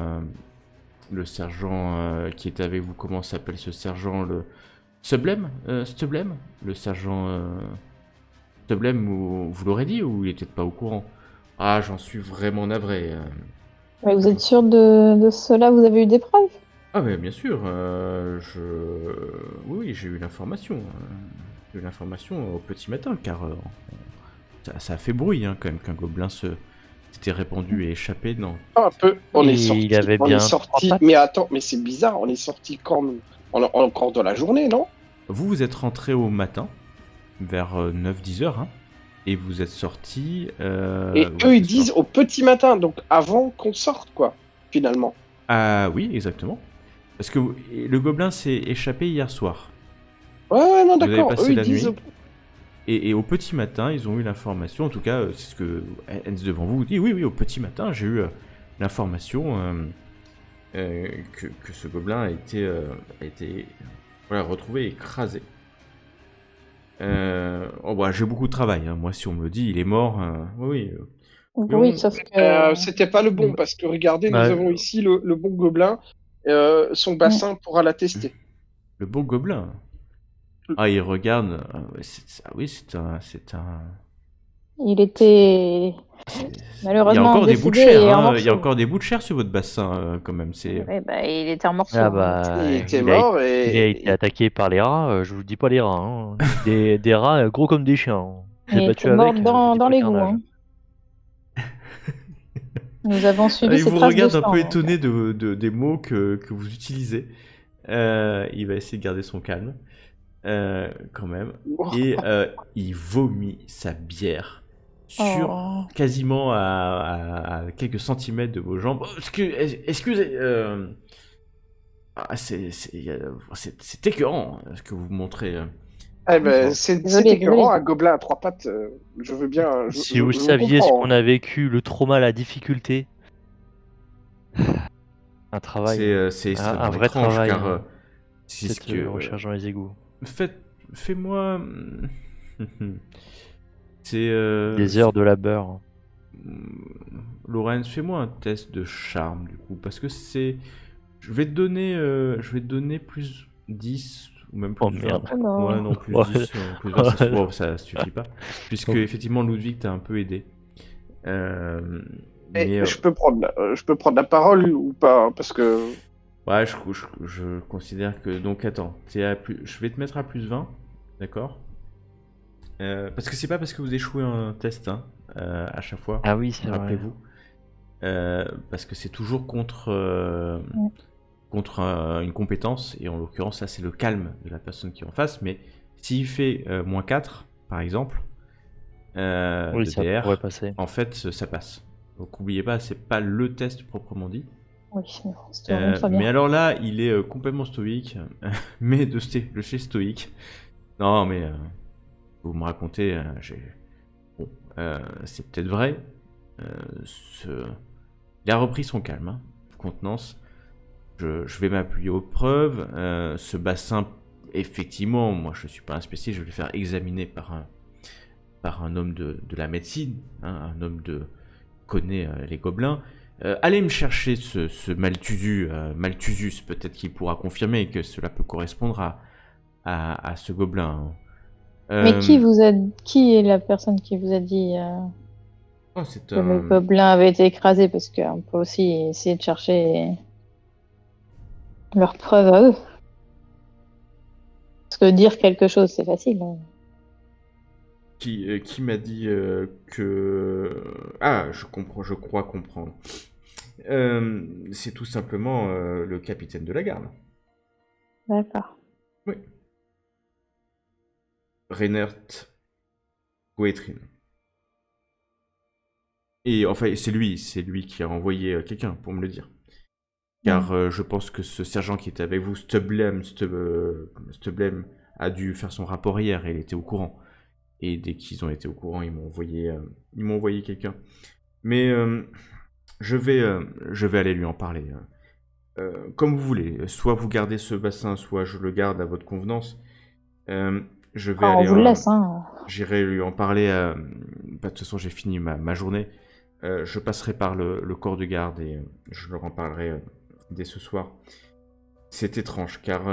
qui était avec vous, comment s'appelle ce sergent, le Stublem, le sergent Stublem, vous l'aurez dit ou il était pas au courant? Ah, j'en suis vraiment navré. Mais vous êtes sûr de cela? Vous avez eu des preuves? Ah, mais bien sûr, oui, j'ai eu l'information. J'ai eu l'information au petit matin, car ça a fait bruit quand même qu'un gobelin s'était répandu et échappé. Non. Un peu. On est Et sorti. il avait On bien est sorti. 3 pattes. Mais attends, mais c'est bizarre. On est sorti quand nous encore de la journée, non? Vous êtes rentré au matin, vers 9-10 heures, et vous êtes sorti. Et eux, ils disent au petit matin, donc avant qu'on sorte, quoi, finalement. Ah oui, exactement. Parce que le gobelin s'est échappé hier soir. Ouais, non, Vous avez d'accord. passé Eux, ils la disent. nuit. Et au petit matin, ils ont eu l'information, en tout cas, c'est ce que Hens devant vous dit, oui, au petit matin, j'ai eu l'information que ce gobelin a été voilà, retrouvé écrasé. J'ai beaucoup de travail, moi, si on me le dit, il est mort, oui. Oui, sauf que... C'était pas le bon, parce que regardez, nous Bah, avons ici le bon gobelin. Son bassin pourra l'attester. Le beau gobelin. Ah, il regarde, oui, c'est un... Il était Il y a malheureusement encore des bouts de décédé chair, et en il y a morceaux. encore des bouts de chair sur votre bassin, quand même, c'est... Ouais, bah, il était en morceaux. Ah hein. bah, Il était il mort il a été et attaqué par les rats, je vous dis pas les rats, hein. Des rats gros comme des chiens, hein. Il J'ai était battu mort avec, je vous dis dans pas le l'égout. carnage. Hein. Nous avons suivi Il ses vous traces de regarde un sang. peu donc. étonné des mots que vous utilisez. Il va essayer de garder son calme, quand même. Et il vomit sa bière sur Oh. quasiment à quelques centimètres de vos jambes. Oh, excusez, c'est écœurant ce que vous montrez. Eh ben, c'est Désolé, écœurant, désolé. un gobelin à 3 pattes. Je veux bien. Si vous je saviez ce comprends. qu'on a vécu, le trauma, la difficulté. Un travail, C'est un extrêmement vrai étrange, travail, car hein, c'est ce cette que... recherche dans les égouts. Fais-moi... c'est... Des heures de labeur. Lorenz, fais-moi un test de charme, du coup, parce que c'est... Je vais te donner plus 10, ou même plus Oh 20. merde. Oh non. Ouais, non, plus Ouais. 10, plus 20, ça suffit pas. Puisque, effectivement, Ludwig t'a un peu aidé. Mais... Je peux prendre la parole ou pas, parce que. Ouais, je considère que... Donc, attends, je vais te mettre à plus 20, d'accord? Parce que c'est pas parce que vous échouez un test, à chaque fois, Ah oui, c'est vrai. rappelez-vous. Parce que c'est toujours contre une compétence, et en l'occurrence, là, c'est le calme de la personne qui est en face, mais s'il fait -4, par exemple, Oui, de ça DR, pourrait passer. en fait, ça passe. Donc, n'oubliez pas, c'est pas le test proprement dit. Oui, mais bon, c'était vraiment très Mais bien. alors là, il est complètement stoïque, mais de chez stoïque. Non, mais vous me racontez, bon, c'est peut-être vrai. Il a repris son calme, contenance. Je vais m'appuyer aux preuves. Ce bassin, effectivement, moi je suis pas un spécialiste, je vais le faire examiner par un homme de la médecine, un homme connaît les gobelins. Allez me chercher ce Malthusius, peut-être qu'il pourra confirmer que cela peut correspondre à ce gobelin. Mais qui est la personne qui vous a dit C'est que le gobelin avait été écrasé? Parce qu'on peut aussi essayer de chercher leurs preuves à eux. Parce que dire quelque chose, c'est facile. Hein. Qui m'a dit que... Ah, je crois comprendre. C'est tout simplement le capitaine de la garde. D'accord. Oui. Reinert Goetrin. Et enfin, c'est lui qui a envoyé quelqu'un pour me le dire. Car je pense que ce sergent qui était avec vous, Stublem, a dû faire son rapport hier et il était au courant. Et dès qu'ils ont été au courant, ils m'ont envoyé quelqu'un. Mais je vais aller lui en parler. Comme vous voulez. Soit vous gardez ce bassin, soit je le garde à votre convenance. Je vais on aller. vous le laisse, hein. J'irai lui en parler. De toute façon, j'ai fini ma journée. Je passerai par le corps de garde et je leur en parlerai dès ce soir. C'est étrange, car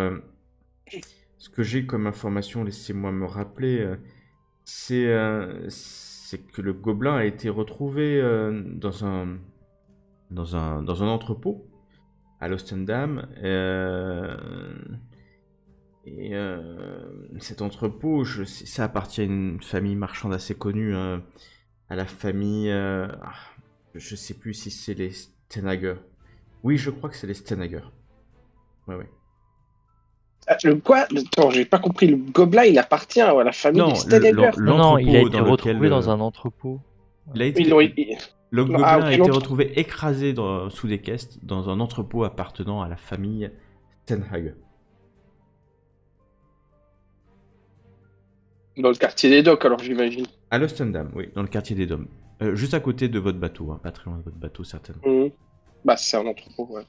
ce que j'ai comme information, laissez-moi me rappeler, c'est que le gobelin a été retrouvé dans un entrepôt à l'Ostendam. Et cet entrepôt, ça appartient à une famille marchande assez connue, à la famille... je sais plus si c'est les Stenhager. Oui, je crois que c'est les Stenhager. Ouais. Le quoi? Attends, j'ai pas compris. Le gobelin, il appartient à la famille Non, des Stenhager. Non, il a été dans retrouvé lequel, dans un entrepôt. il a été- Ils l'ont- Le Non, gobelin ah, ok, a été l'entre- retrouvé écrasé sous des caisses dans un entrepôt appartenant à la famille Stenhager. Dans le quartier des docks, alors j'imagine. À l'Ostendam, oui, dans le quartier des Dômes. Juste à côté de votre bateau, hein, pas très loin de votre bateau, certainement. Mhm. Bah, c'est un entrepôt, ouais.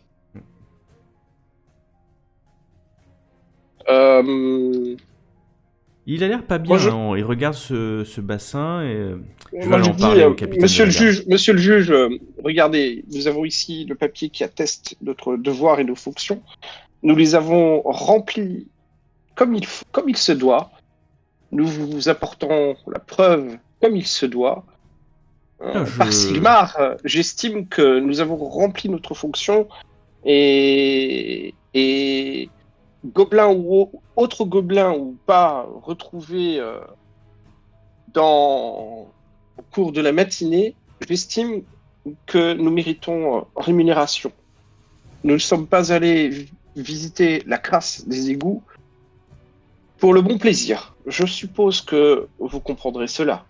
Il a l'air pas bien, Moi, je- hein, il regarde ce bassin et... Je vais Moi, aller je en dis, parler au capitaine monsieur de le la garde. juge, monsieur le juge, regardez, nous avons ici le papier qui atteste notre devoir et nos fonctions. Nous les avons remplis comme il se doit. Nous vous apportons la preuve comme il se doit. Par Sigmar, j'estime que nous avons rempli notre fonction et gobelin ou autre gobelin ou pas retrouvé au cours de la matinée, j'estime que nous méritons rémunération. Nous ne sommes pas allés visiter la crasse des égouts pour le bon plaisir. Je suppose que vous comprendrez cela.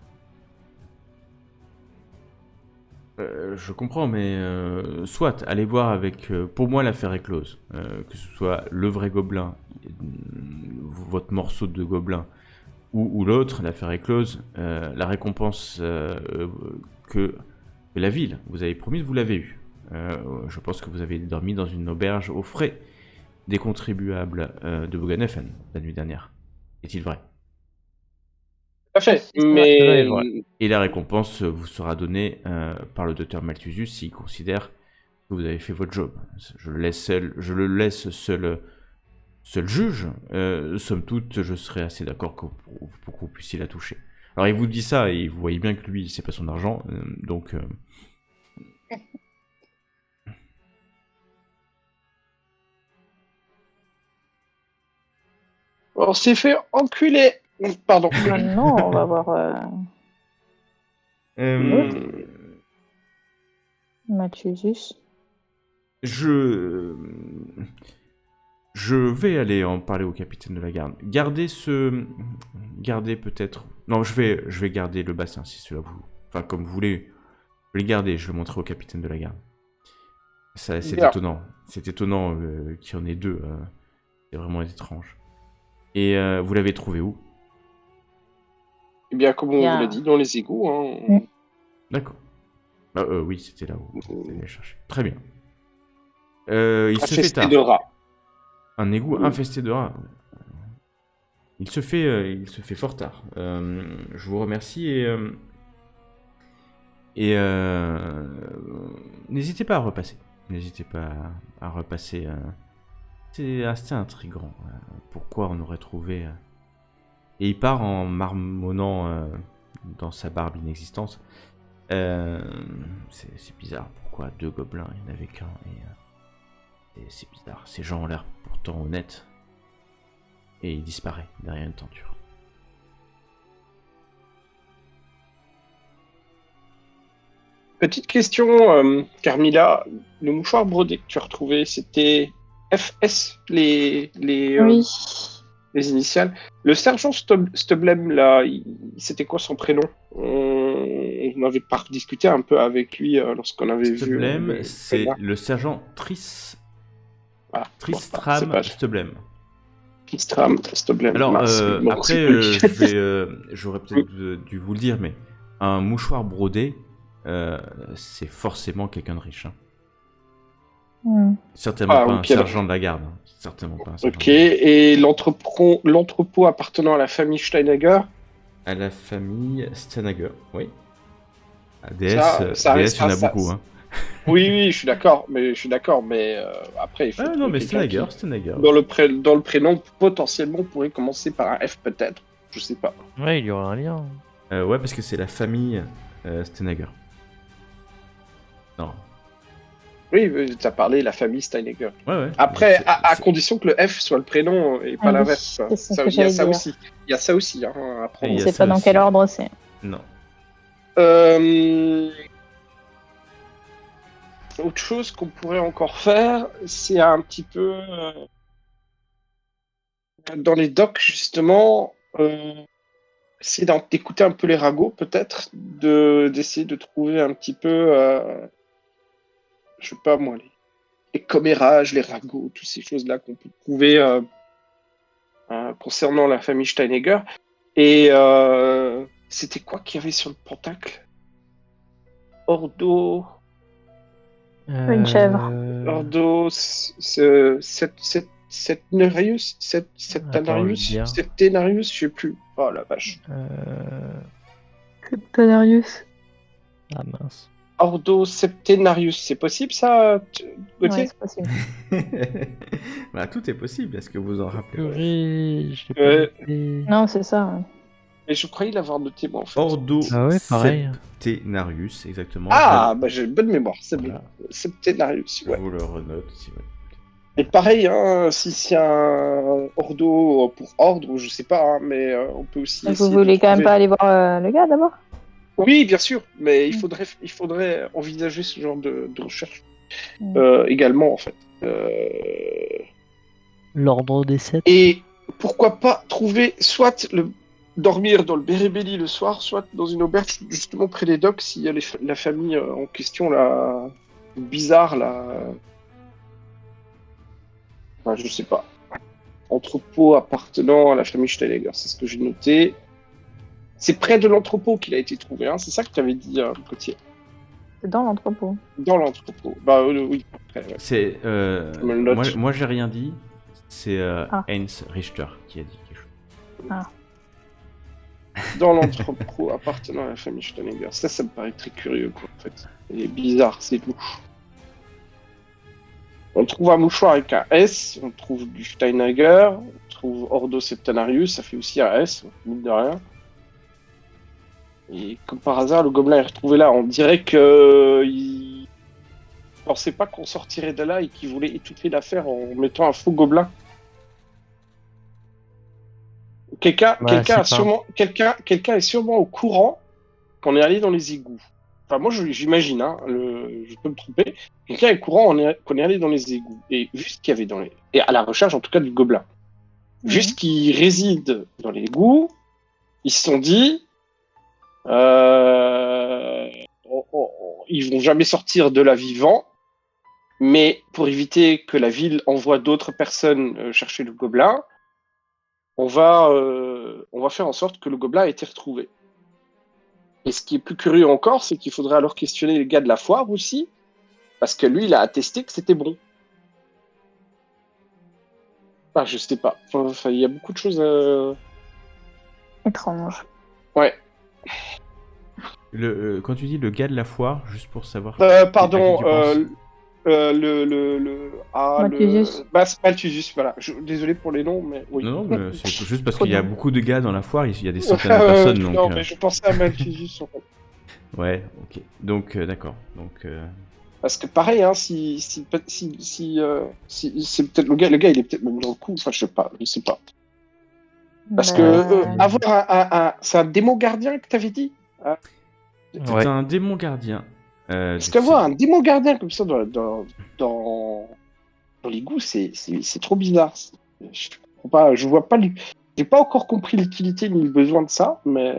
Je comprends, mais soit, allez voir avec... pour moi, l'affaire est close. Que ce soit le vrai gobelin, votre morceau de gobelin, ou l'autre, l'affaire est close. La récompense que la ville vous avez promise, vous l'avez eue. Je pense que vous avez dormi dans une auberge aux frais des contribuables de Boganeffen la nuit dernière. Est-il vrai? Tout à fait, cela est mais vrai. Et la récompense vous sera donnée par le docteur Malthusius s'il considère que vous avez fait votre job. Je le laisse seul juge. Somme toute, je serais assez d'accord pour que vous puissiez la toucher. Alors il vous dit ça et vous voyez bien que lui, c'est pas son argent, donc... on s'est fait enculer. Pardon. Maintenant, on va voir Mathusus. Je vais aller en parler au capitaine de la garde. Gardez peut-être... Non, je vais garder le bassin, si cela vous... Enfin, comme vous voulez. Je vais le garder, je le montrerai au capitaine de la garde. C'est Bien. étonnant. C'est étonnant qu'il y en ait deux. C'est vraiment étrange. Et vous l'avez trouvé où? Eh bien, comme on Bien. vous l'a dit, dans les égouts. Hein. D'accord. Oui, c'était là où vous allez chercher. Très bien. Il se fait Infesté tard. de rats. Un égout infesté de rats. Il se fait fort tard. Je vous remercie et n'hésitez pas à repasser. N'hésitez pas à repasser. C'est assez intriguant. Pourquoi on aurait trouvé... Et il part en marmonnant dans sa barbe inexistante. C'est bizarre. Pourquoi deux gobelins? Il n'y en avait qu'un. Et c'est bizarre. Ces gens ont l'air pourtant honnêtes. Et il disparaît derrière une tenture. Petite question, Carmilla. Le mouchoir brodé que tu as retrouvé, c'était FS, les Oui. les initiales. Le sergent Stublem, là, c'était quoi son prénom? On avait pas discuté un peu avec lui lorsqu'on avait Stublem, vu. c'est le sergent Tristram Stublem. Stublem. Tristram Stublem. Alors, Mince, bon, après, c'est plus. j'aurais peut-être dû vous le dire, mais un mouchoir brodé, c'est forcément quelqu'un de riche. Hein. Certainement Ah, pas ok, un sergent de la garde. Hein. Certainement pas un sergent Ok, de la garde. et l'entrepôt appartenant à la famille Steinegger, À la famille Stanager, oui. À ça DS, il y en restera a ça. beaucoup. Hein. Oui, je suis d'accord, mais après, il faut Ah non, trouver mais quelqu'un qui, Stanager. dans le prénom, potentiellement, pourrait commencer par un F, peut-être. Je sais pas. Ouais, il y aura un lien. Ouais, parce que c'est la famille Stanager. Non. Oui, tu as parlé la famille Steinegger. Ouais. Après, C'est- à c'est- condition que le F soit le prénom et pas Ah oui, l'inverse. c'est ce Ça, que il y a j'allais ça dire. aussi. Il y a ça aussi hein, à Et prendre. il y On a sait ça pas dans aussi. quel ordre c'est. Non. Autre chose qu'on pourrait encore faire, c'est un petit peu dans les docks justement, essayer d'écouter un peu les ragots peut-être, d'essayer de trouver un petit peu, je sais pas moi, les commérages, les ragots, toutes ces choses-là qu'on peut trouver concernant la famille Steinegger. Et c'était quoi qu'il y avait sur le pentacle? Ordo, Une chèvre. Ordo, Septenarius, Attends, je vais te Septenarius, dire. Septenarius, je sais plus. Oh la vache. Septenarius. Ah mince. Ordo Septenarius, c'est possible ça, Gauthier? Ouais, c'est possible. Bah, tout est possible, est-ce que vous en rappelez? Purée, je l'ai Ouais. pas noté. Non, c'est ça. Ouais. Mais je croyais l'avoir noté moi en fait. Ordo Ah ouais, pareil. Septenarius, exactement. Ah, bah j'ai une bonne mémoire, c'est Voilà. bon. Septenarius, Je ouais. vous le renote si vous. Et pareil, hein, si c'est un Ordo pour ordre, je sais pas, hein, mais on peut aussi. Vous essayer de voulez quand même trouver- pas aller voir le gars d'abord? Oui, bien sûr, mais il faudrait envisager ce genre de recherche Mm. également, en fait. L'ordre des 7. Et pourquoi pas trouver dormir dans le Bérébéli le soir, soit dans une auberge justement près des docks s'il y a la famille en question, là, bizarre, là. Enfin, je sais pas. Entrepôt appartenant à la famille Steinegger, c'est ce que j'ai noté. C'est près de l'entrepôt qu'il a été trouvé, hein, c'est ça que tu avais dit, Gauthier. C'est dans l'entrepôt. Dans l'entrepôt. Bah oui. Après, ouais. C'est. Je me le note. Moi j'ai rien dit. C'est Ah. Heinz Richter qui a dit quelque chose. Dans l'entrepôt appartenant à la famille Steinegger. Ça me paraît très curieux, quoi, en fait. C'est bizarre, c'est louche. On trouve un mouchoir avec un S, on trouve du Steinegger, on trouve Ordo Septenarius, ça fait aussi un S, mine de rien. Et comme par hasard, le gobelin est retrouvé là. On dirait que il pensait pas qu'on sortirait de là et qu'il voulait étouffer l'affaire en mettant un faux gobelin. Quelqu'un est sûrement au courant qu'on est allé dans les égouts. Enfin, moi, j'imagine, hein, je peux me tromper. Quelqu'un est au courant qu'on est allé dans les égouts. Et vu ce qu'il y avait et à la recherche, en tout cas, du gobelin. Vu ce qui réside dans les égouts, ils se sont dit, ils vont jamais sortir de là vivants, mais pour éviter que la ville envoie d'autres personnes chercher le gobelin, on va faire en sorte que le gobelin ait été retrouvé. Et ce qui est plus curieux encore, c'est qu'il faudrait alors questionner les gars de la foire aussi, parce que lui, il a attesté que c'était bon. Enfin, je sais pas. Enfin, il y a beaucoup de choses. Étrange. Ouais. Quand tu dis le gars de la foire, juste pour savoir. Pardon. à qui tu penses. Malthusius. C'est Malthusius, voilà. Désolé pour les noms, mais oui. Non, mais c'est juste parce Trop qu'il y a bien. beaucoup de gars dans la foire, il y a des centaines de personnes. Donc, Non, mais je pensais à Malthusius en fait. Ouais, ok. Donc, d'accord. Donc, Parce que pareil, hein, si c'est peut-être le gars il est peut-être même dans le coup. Enfin, je sais pas. Parce que avoir c'est un démon gardien que t'avais dit. c'est Ouais. un démon gardien. Parce qu'avoir un démon gardien comme ça dans l'égout, c'est trop bizarre. Je comprends pas, je vois pas. J'ai pas encore compris l'utilité ni le besoin de ça, mais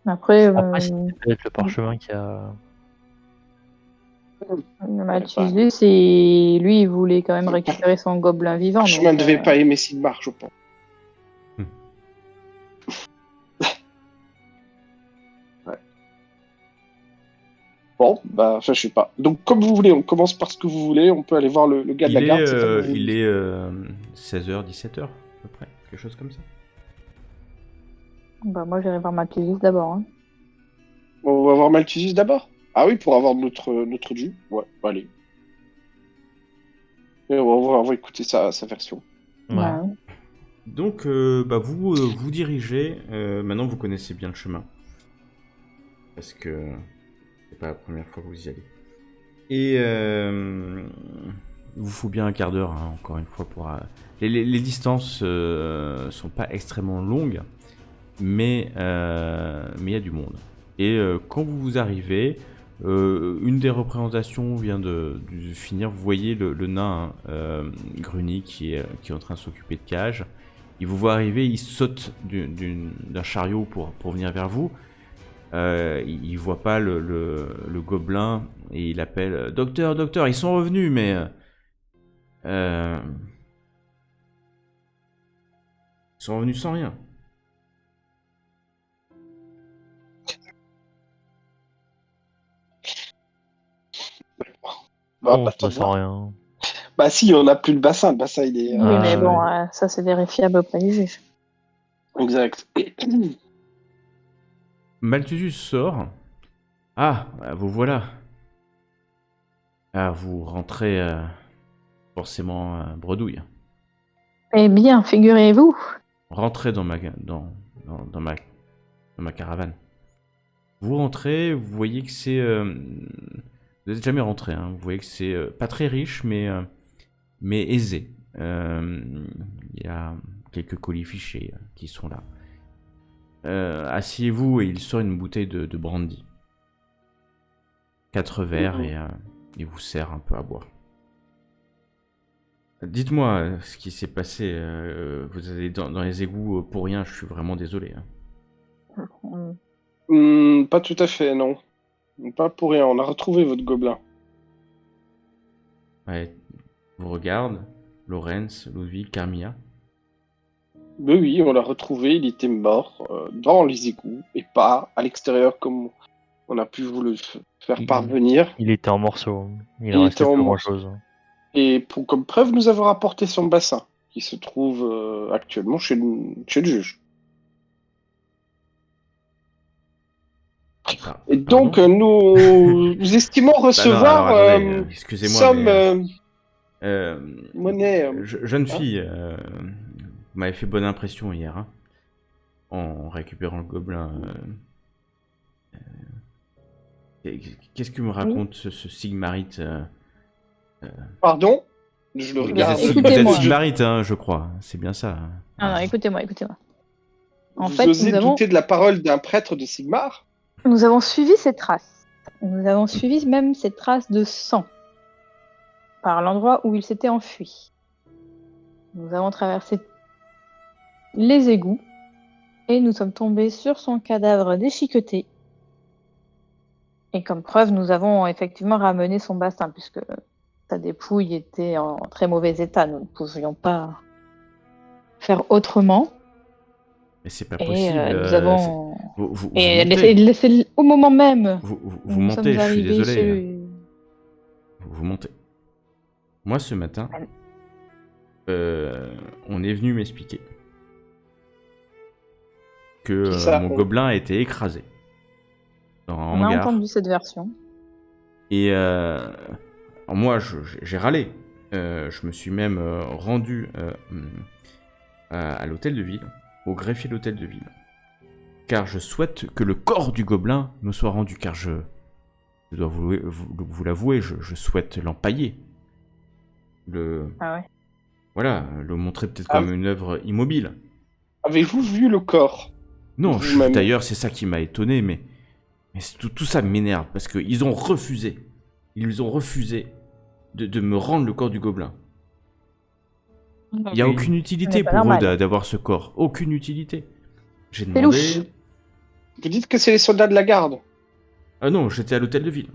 Après, Après, c'est peut-être le parchemin qui a. Malthusius, et lui, il voulait quand même récupérer son gobelin vivant. je donc, ne devais pas aimer Sigmar, je pense. Bon, bah, enfin, je sais pas. Donc, comme vous voulez, on commence par ce que vous voulez. On peut aller voir le gars de la garde. c'est ça que vous Il voulez. est 16h, 17h, à peu près. Quelque chose comme ça. Bah, moi, j'irai voir Malthusis d'abord. Hein. On va voir Malthusis d'abord. Ah oui, pour avoir notre dû. Ouais, bah, allez. Et on va écouter sa version. Ouais. Ouais. Donc, vous vous dirigez. Maintenant, vous connaissez bien le chemin. Parce que c'est pas la première fois que vous y allez. Et il vous faut bien un quart d'heure, hein, encore une fois. Les distances sont pas extrêmement longues, mais il y a du monde. Et quand vous arrivez, une des représentations vient de finir. Vous voyez le nain Gruni qui est en train de s'occuper de cage. Il vous voit arriver, il saute d'un chariot pour venir vers vous. Il voit pas le gobelin et il appelle docteur, docteur, ils sont revenus, mais ils sont revenus sans rien. Bah, On attends, se sent rien. bah si, on n'a plus le bassin. Le bassin, il est... Oui, Ah, mais ouais. bon, ça, c'est vérifiable auprès du juge. Exact. Malthusis sort. Ah, vous voilà. Ah, vous rentrez forcément bredouille. Eh bien, figurez-vous. Rentrez dans ma caravane. Vous rentrez, vous voyez que c'est... vous n'êtes jamais rentré, hein. Vous voyez que c'est pas très riche, mais aisé. Il y a quelques colis fichés qui sont là. Asseyez-vous et il sort une bouteille de brandy. 4 verres et il vous sert un peu à boire. Dites-moi ce qui s'est passé. Vous allez dans les égouts pour rien, je suis vraiment désolé. Hein. Pas tout à fait, non. Pas pour rien, on a retrouvé votre gobelin. Ouais, vous regarde, Lorenz, Ludwig, Carmilla. Mais oui, on l'a retrouvé, il était mort dans les égouts et pas à l'extérieur comme on a pu vous le faire parvenir. Il était en morceaux. Il Il en restait était en plus morceaux. grand-chose. Et comme preuve, nous avons rapporté son bassin qui se trouve actuellement chez le juge. Ah, Et donc, pardon. nous estimons recevoir alors, attendez, excusez-moi, somme mais, monnaie. jeune fille, vous m'avez fait bonne impression hier, hein, en récupérant le gobelin. Qu'est-ce que me raconte ce Sigmarite Pardon, je le Vous regarde. êtes Écoutez-moi. Sigmarite, hein, je crois. C'est bien ça. Hein. Ah non, écoutez-moi. En Vous fait, osez douter de la parole d'un prêtre de Sigmar? nous avons suivi ces traces. Nous avons suivi même ces traces de sang par l'endroit où il s'était enfui. Nous avons traversé les égouts et nous sommes tombés sur son cadavre déchiqueté. Et comme preuve, nous avons effectivement ramené son bassin puisque sa dépouille était en très mauvais état. Nous ne pouvions pas faire autrement. Mais c'est pas Et possible. nous avons... Vous Et mentez. c'est au moment même Vous où nous mentez, sommes je suis arrivés désolé. chez... Vous mentez. Moi, ce matin, on est venu m'expliquer que Qui ça mon gobelin a été écrasé dans un On a hangar. entendu cette version. Et moi, j'ai râlé. Je me suis même rendu à l'hôtel de ville, au greffier de l'hôtel de ville. Car je souhaite que le corps du gobelin me soit rendu, car je dois vous l'avouer, je souhaite l'empailler. Ah ouais. Voilà, le montrer peut-être comme une œuvre immobile. Avez-vous vu le corps? Non, Vous-même. d'ailleurs, c'est ça qui m'a étonné, mais tout ça m'énerve, parce qu'ils ont refusé. Ils ont refusé de me rendre le corps du gobelin. Il n'y a aucune utilité pas pour eux normal. d'avoir ce corps. Aucune utilité. J'ai C'est louche. demandé... Vous dites que c'est les soldats de la garde? Ah non, j'étais à l'hôtel de ville.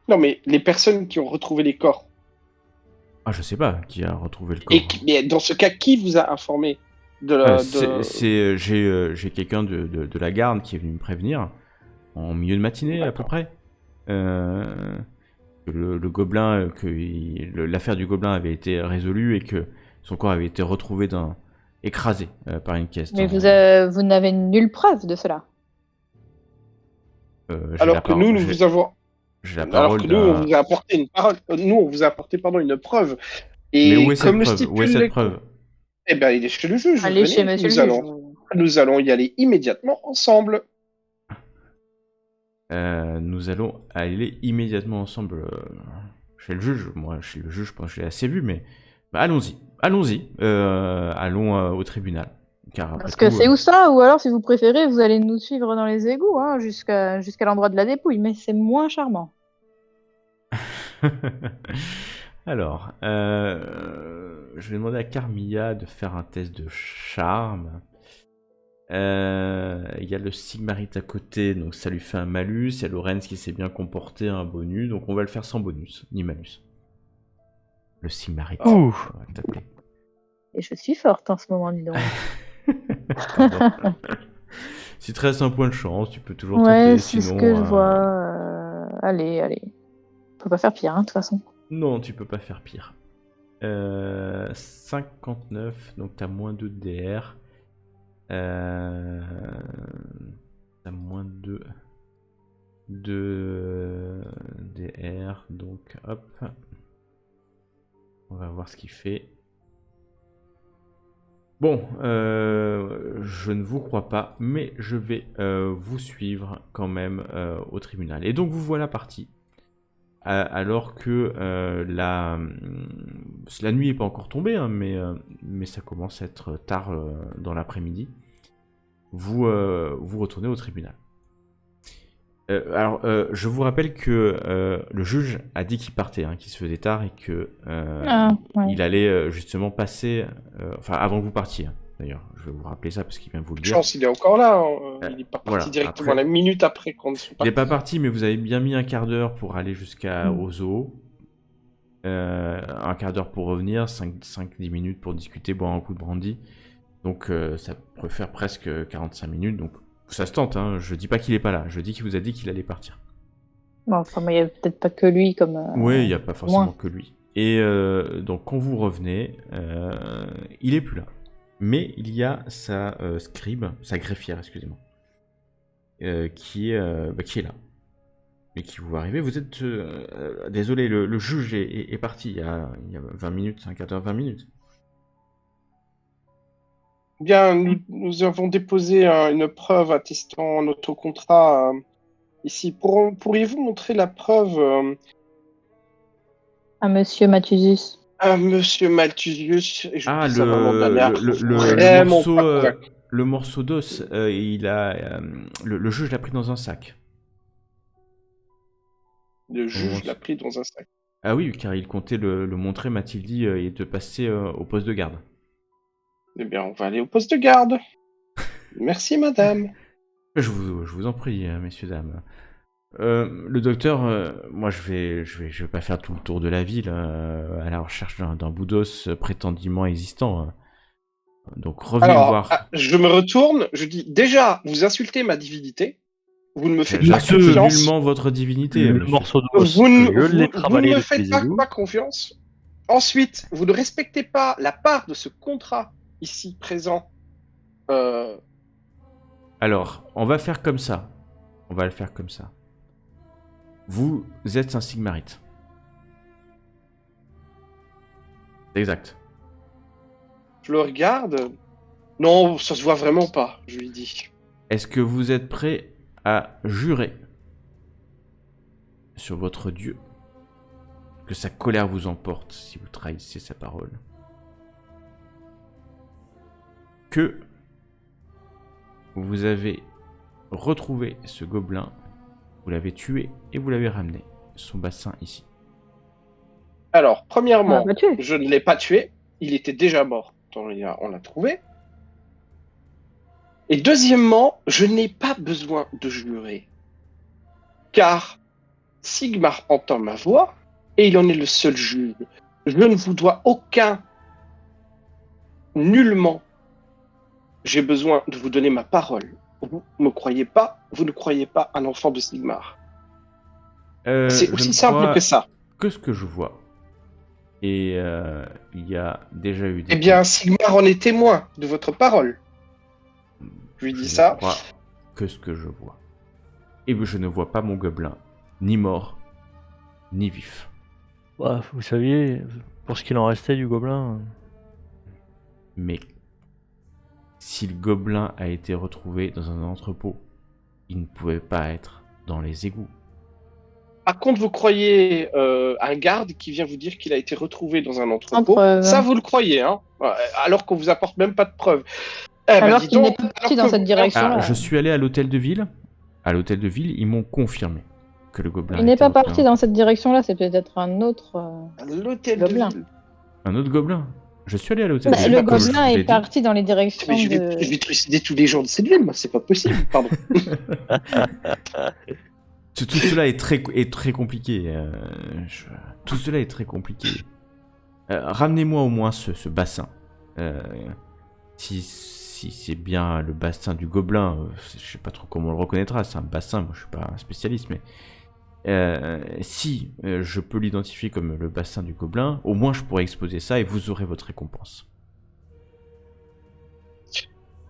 Non, mais les personnes qui ont retrouvé les corps. Ah, je sais pas qui a retrouvé le corps. Mais dans ce cas, qui vous a informé J'ai quelqu'un de la garde qui est venu me prévenir en milieu de matinée à peu près. Le gobelin, l'affaire du gobelin avait été résolue et que son corps avait été retrouvé écrasé par une caisse. Mais vous n'avez nulle preuve de cela. Alors que nous vous avons. J'ai la Alors parole que nous, on vous a apporté une parole. Nous, on vous a apporté une preuve. Et Mais où est comme cette preuve? Où est cette preuve? Eh ben, il est chez le juge. Allez chez monsieur le juge. Nous allons y aller immédiatement ensemble. Nous allons aller immédiatement ensemble chez le juge. Moi, chez le juge, je pense que je l'ai assez vu, mais allons-y. Allons au tribunal. Car Parce que c'est où ça? Ou alors, si vous préférez, vous allez nous suivre dans les égouts, hein, jusqu'à l'endroit de la dépouille, mais c'est moins charmant. Alors, je vais demander à Carmilla de faire un test de charme. Il y a le Sigmarite à côté, donc ça lui fait un malus. Il y a Lorenz qui s'est bien comporté, un bonus. Donc on va le faire sans bonus, ni malus. Le Sigmarite, on va t'appeler. Et je suis forte en ce moment, dis donc. Si tu restes un point de chance, tu peux toujours Ouais, tenter. c'est Sinon, ce que je vois. Allez. On peut pas faire pire, hein, de toute façon. Non, tu peux pas faire pire. 59, donc t'as moins 2 de DR. T'as moins 2 de DR, donc hop. On va voir ce qu'il fait. Bon, je ne vous crois pas, mais je vais vous suivre quand même au tribunal. Et donc vous voilà parti. Alors que la nuit n'est pas encore tombée, hein, mais ça commence à être tard dans l'après-midi. Vous retournez au tribunal. Je vous rappelle que le juge a dit qu'il partait, hein, qu'il se faisait tard et que il allait justement passer, avant que vous partiez. D'ailleurs, je vais vous rappeler ça parce qu'il vient de vous le dire. Chance, il est encore là. Il n'est pas parti directement après, la minute après qu'on soit parti. Il n'est pas parti, mais vous avez bien mis un quart d'heure pour aller jusqu'au zoo. Un quart d'heure pour revenir, 5-10 minutes pour discuter, boire un coup de brandy. Donc ça peut faire presque 45 minutes. Donc ça se tente, hein. Je dis pas qu'il est pas là. Je dis qu'il vous a dit qu'il allait partir. Bon, enfin, il n'y a peut-être pas que lui comme. Oui, il n'y a pas forcément que lui. Et donc quand vous revenez, il est plus là. Mais il y a sa greffière, excusez-moi, qui est là. Et qui vous voit arriver. Vous êtes... désolé, le juge est parti il y a 20 minutes, un quart d'heure, 20 minutes. Bien, nous avons déposé une preuve attestant notre contrat ici. Pourriez-vous montrer la preuve à Monsieur Mathusius? À Monsieur Malthusius. Le morceau d'os, le juge l'a pris dans un sac. Le juge l'a pris dans un sac. Ah oui, car il comptait le montrer, m'a-t-il dit, et de passer au poste de garde. Eh bien, on va aller au poste de garde. Merci, madame. Je vous en prie, messieurs, dames. Le docteur, moi je vais pas faire tout le tour de la ville à la recherche d'un bout d'os prétendument existant. Donc revenez voir. Je me retourne, je dis déjà, vous insultez ma divinité. Vous ne me faites pas confiance. J'insulte nullement votre divinité. Le morceau d'os. Vous ne me faites pas confiance. Ensuite, vous ne respectez pas la part de ce contrat ici présent. Alors, on va faire comme ça. On va le faire comme ça. Vous êtes un Sigmarite. Exact. Je le regarde. Non, ça se voit vraiment pas, je lui dis. Est-ce que vous êtes prêt à jurer sur votre Dieu que sa colère vous emporte si vous trahissez sa parole, que vous avez retrouvé ce gobelin, vous l'avez tué et vous l'avez ramené son bassin ici? Alors, premièrement, je ne l'ai pas tué, il était déjà mort quand on l'a trouvé. Et deuxièmement, je n'ai pas besoin de jurer, car Sigmar entend ma voix et il en est le seul juge. Je ne vous dois nullement j'ai besoin de vous donner ma parole. Vous ne croyez pas un enfant de Sigmar. C'est je aussi ne simple crois que ça. que ce que je vois. Et il y a déjà eu des... Eh bien, Sigmar en est témoin de votre parole. Je lui Je dis ne ça. crois que ce que je vois. Et je ne vois pas mon gobelin, ni mort, ni vif. Bah, vous saviez, pour ce qu'il en restait du gobelin. Mais si le gobelin a été retrouvé dans un entrepôt, il ne pouvait pas être dans les égouts. Par contre, vous croyez un garde qui vient vous dire qu'il a été retrouvé dans un entrepôt. preuve. Ça, vous le croyez, hein, alors qu'on vous apporte même pas de preuves. Eh ben, Alors dis qu'il donc, n'est pas parti alors dans que cette vous- direction-là. Ah, je suis allé à l'hôtel de ville. À l'hôtel de ville, ils m'ont confirmé que le gobelin Il n'est était pas retrouvé parti dans cette direction-là, c'est peut-être un autre. L'hôtel de Gobelin. ville. Un autre gobelin. Je suis allé à l'hôtel Bah, de ville. le comme je gobelin vous l'ai est dit. parti dans les directions Mais je de. vais trucider tous les gens de cette ville, moi, c'est pas possible. Pardon. Tout cela est très compliqué. Tout cela est très compliqué. Ramenez-moi au moins ce bassin. Si c'est bien le bassin du gobelin, je sais pas trop comment on le reconnaîtra. C'est un bassin, moi je suis pas un spécialiste, mais si je peux l'identifier comme le bassin du gobelin, au moins je pourrais exposer ça et vous aurez votre récompense.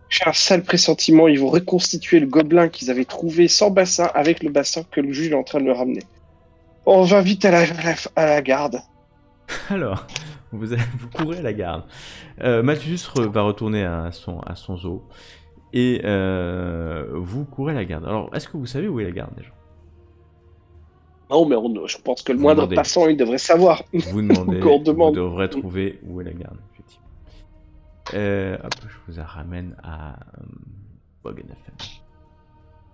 J'ai un sale pressentiment, ils vont reconstituer le gobelin qu'ils avaient trouvé sans bassin avec le bassin que le juge est en train de le ramener. On va vite à la garde. Alors, vous courez à la garde. Mathius va retourner à son zoo. Et vous courez à la garde. Alors, est-ce que vous savez où est la garde déjà? Non, mais je pense que le Vous moindre demandez. passant, il devrait savoir. Vous demandez, Qu'on vous demande. devrez trouver où est la garde, effectivement. Hop, je vous ramène à Bogenhafen.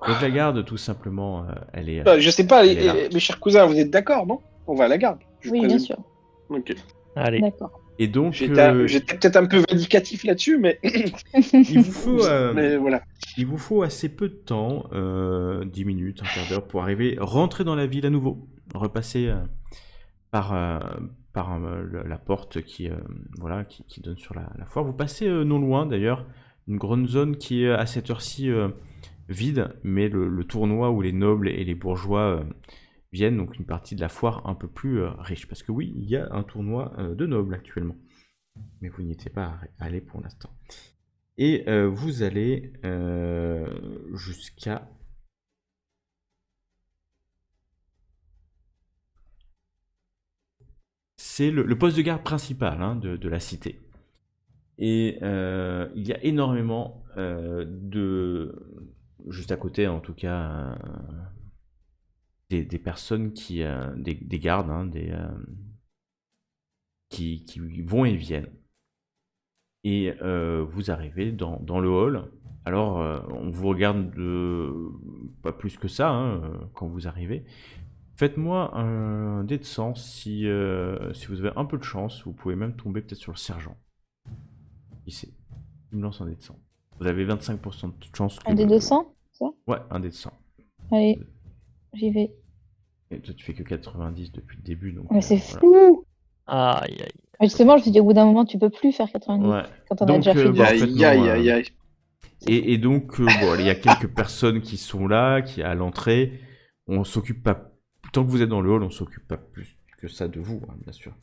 Donc la garde, tout simplement, elle est... Je sais pas, Elle est là. mes chers cousins, vous êtes d'accord, non? On va à la garde. je Oui, bien présume. sûr. Ok. Allez. D'accord. Et donc, J'étais peut-être un peu vindicatif là-dessus, mais... il vous faut... mais voilà. Il vous faut assez peu de temps, 10 minutes, un quart d'heure, pour rentrer dans la ville à nouveau, repasser par la porte qui donne sur la foire. Vous passez non loin d'ailleurs, une grande zone qui est à cette heure-ci vide, mais le tournoi où les nobles et les bourgeois viennent, donc une partie de la foire un peu plus riche. Parce que oui, il y a un tournoi de nobles actuellement, mais vous n'y étiez pas allé pour l'instant. Et vous allez jusqu'à... C'est le poste de garde principal de la cité. Et il y a énormément juste à côté en tout cas, des personnes des gardes, qui vont et viennent. Et vous arrivez dans le hall. Alors, on vous regarde pas plus que ça quand vous arrivez. Faites-moi un dé de sang. Si vous avez un peu de chance, vous pouvez même tomber peut-être sur le sergent. Qui sait? Il me lance un dé de sang. Vous avez 25% de chance que... Un des 200, ça? Ouais, un dé de sang. Allez, j'y vais. Et toi, tu fais que 90 depuis le début. Donc, Mais c'est voilà. fou! Aïe, aïe. Justement, je me suis dit, au bout d'un moment, tu peux plus faire 90 Ouais. quand on a Donc, déjà fait bah, en fait, Aïe, non, aïe, aïe, aïe. Et donc, bon, il y a quelques personnes qui sont là, qui à l'entrée. On s'occupe pas... Tant que vous êtes dans le hall, on s'occupe pas plus que ça de vous, bien sûr.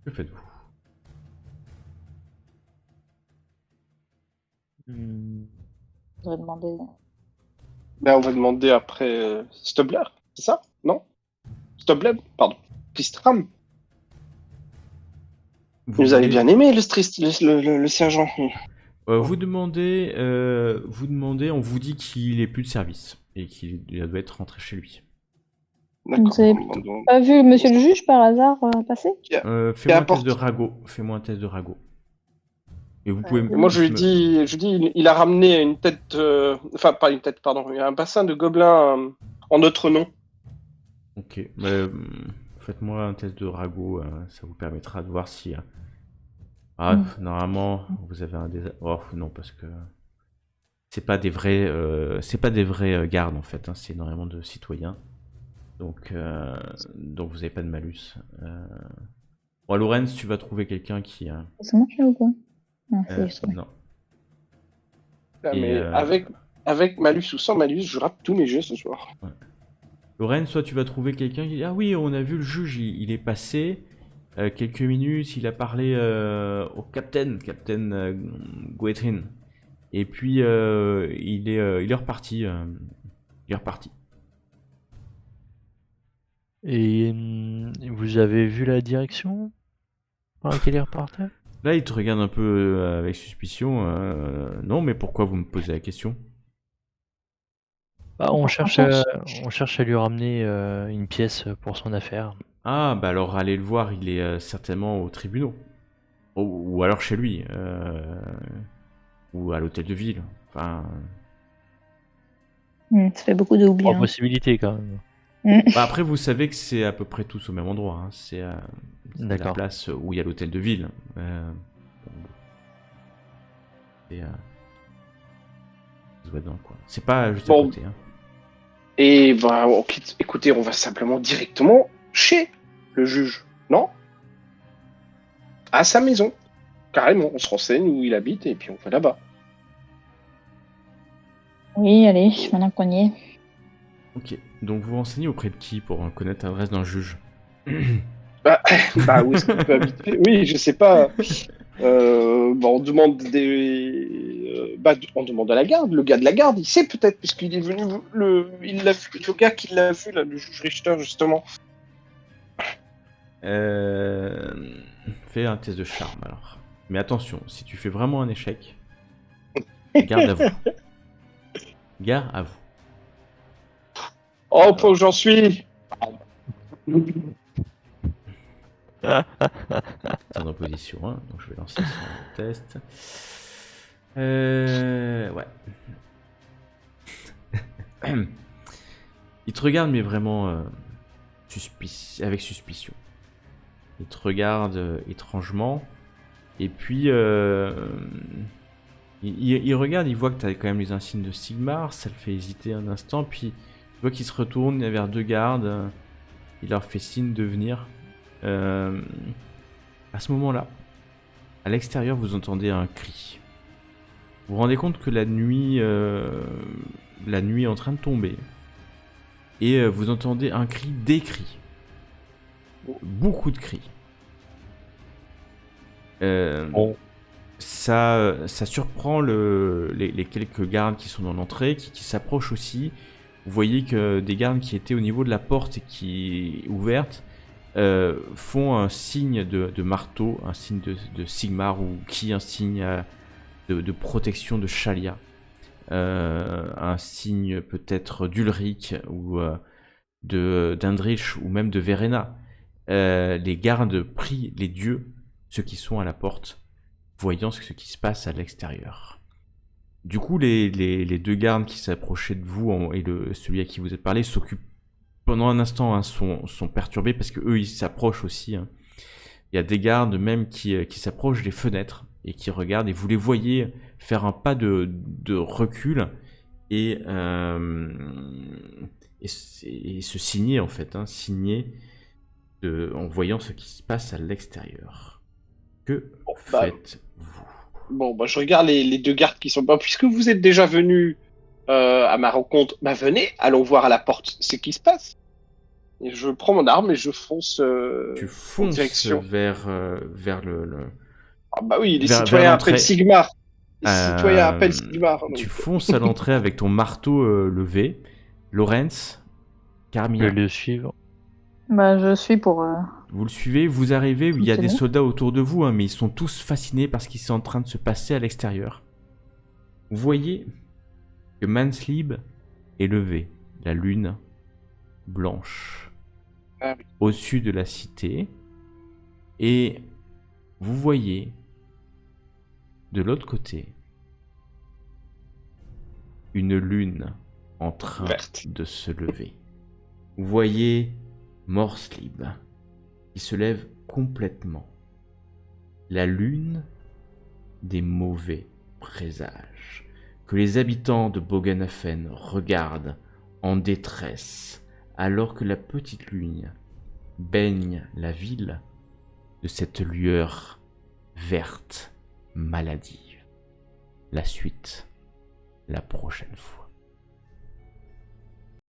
Que faites-vous? Hmm. Je voudrais demander. Ben, on va demander après Stobler, c'est ça? Non? Stobler, pardon. Tristram. Vous avez bien aimé le sergent. Vous demandez, on vous dit qu'il est plus de service et qu'il doit être rentré chez lui. D'accord. Vous avez pas vu monsieur le juge par hasard passer? Fais-moi un test de ragot. Fais-moi un test de ragot. Et vous pouvez. Moi, je lui dis, il a ramené une tête, enfin pas une tête, pardon, il y a un bassin de gobelins en notre nom. Ok. Faites-moi un test de ragot. Ça vous permettra de voir si. Normalement, vous avez un des. Oh non, parce que c'est pas des vrais, gardes en fait. C'est énormément de citoyens. Donc vous avez pas de malus. Bon, Lorenz, tu vas trouver quelqu'un qui... Ça marche là ou quoi? Non, c'est juste. non. Ah, Et, mais avec malus ou sans malus, je rate tous mes jeux ce soir. Lorenz, soit tu vas trouver quelqu'un qui dit ah oui, on a vu le juge, il est passé quelques minutes, il a parlé au capitaine Guethrin. Et puis il est reparti. Il est reparti. Et vous avez vu la direction par laquelle il repartait? Là, il te regarde un peu avec suspicion. Non, mais pourquoi vous me posez la question? Bah, on cherche pense. à lui ramener une pièce pour son affaire. Ah, bah alors allez le voir, il est certainement au tribunal. Ou alors chez lui. Ou à l'hôtel de ville. Enfin... Ça fait beaucoup de oubli. Trois Hein. possibilités quand même. Bah, après, vous savez que c'est à peu près tous au même endroit. Hein. C'est la D'accord. place où il y a l'hôtel de ville. Et, ça doit être dans le coin. C'est pas juste à Bon. côté. Hein. Et bah, écoutez, on va simplement directement chez le juge, non? À sa maison. Carrément, on se renseigne où il habite et puis on va là-bas. Oui, allez, maintenant qu'on y est. Ok. Donc vous vous renseignez auprès de qui pour connaître l'adresse d'un juge? Bah, où est-ce qu'il peut habiter? Oui, je sais pas. On demande on demande à la garde. Le gars de la garde, il sait peut-être, puisqu'il est venu. Le gars qui l'a vu, là, le juge Richter, justement. Fais un test de charme alors. Mais attention, si tu fais vraiment un échec, garde à vous. Garde à vous. Oh, point où j'en suis! C'est en opposition, hein, donc je vais lancer son test. Ouais. Il te regarde, mais vraiment avec suspicion. Il te regarde étrangement, et puis il regarde, il voit que tu as quand même les insignes de Sigmar, ça le fait hésiter un instant, puis il voit qu'il se retourne vers deux gardes, il leur fait signe de venir. À ce moment-là, à l'extérieur, vous entendez un cri. Vous vous rendez compte que la nuit est en train de tomber. Et vous entendez un cri, des cris. Beaucoup de cris. Bon. Ça surprend les quelques gardes qui sont dans l'entrée, qui s'approchent aussi. Vous voyez que des gardes qui étaient au niveau de la porte et qui ouverte font un signe de marteau, un signe de Sigmar, ou un signe de protection de Shalia. Un signe peut-être d'Ulrich ou d'Andrich ou même de Verena. Les gardes prient les dieux, ceux qui sont à la porte, voyant ce qui se passe à l'extérieur. Du coup, les deux gardes qui s'approchaient de vous et celui à qui vous êtes parlé s'occupent pendant un instant, hein, sont perturbés parce que eux ils s'approchent aussi. Hein. Il y a des gardes même qui s'approchent des fenêtres et qui regardent, et vous les voyez faire un pas de recul et se signer en fait, hein, signer en voyant ce qui se passe à l'extérieur. Que faites-vous? Bon, bah, je regarde les deux gardes qui sont pas. Puisque vous êtes déjà venus à ma rencontre, bah venez, allons voir à la porte ce qui se passe. Et je prends mon arme et je fonce Tu en fonces direction. vers le... Ah bah oui, les vers citoyens l'entrée. appellent Sigmar. Les citoyens appellent Sigmar. Tu donc. fonces à l'entrée avec ton marteau levé. Lorenz, Je Carmilla, vais le suivre. Bah, je suis pour. vous le suivez, vous arrivez, il y a C'est des bon. soldats autour de vous, hein, mais ils sont tous fascinés par ce qui est en train de se passer à l'extérieur. Vous voyez que Manslib est levé, la lune blanche, Ah oui. au-dessus de la cité, et vous voyez de l'autre côté une lune en train Verte. de se lever. Vous voyez Morslib qui se lève complètement. La lune des mauvais présages que les habitants de Bogenhafen regardent en détresse alors que la petite lune baigne la ville de cette lueur verte maladive. La suite, la prochaine fois.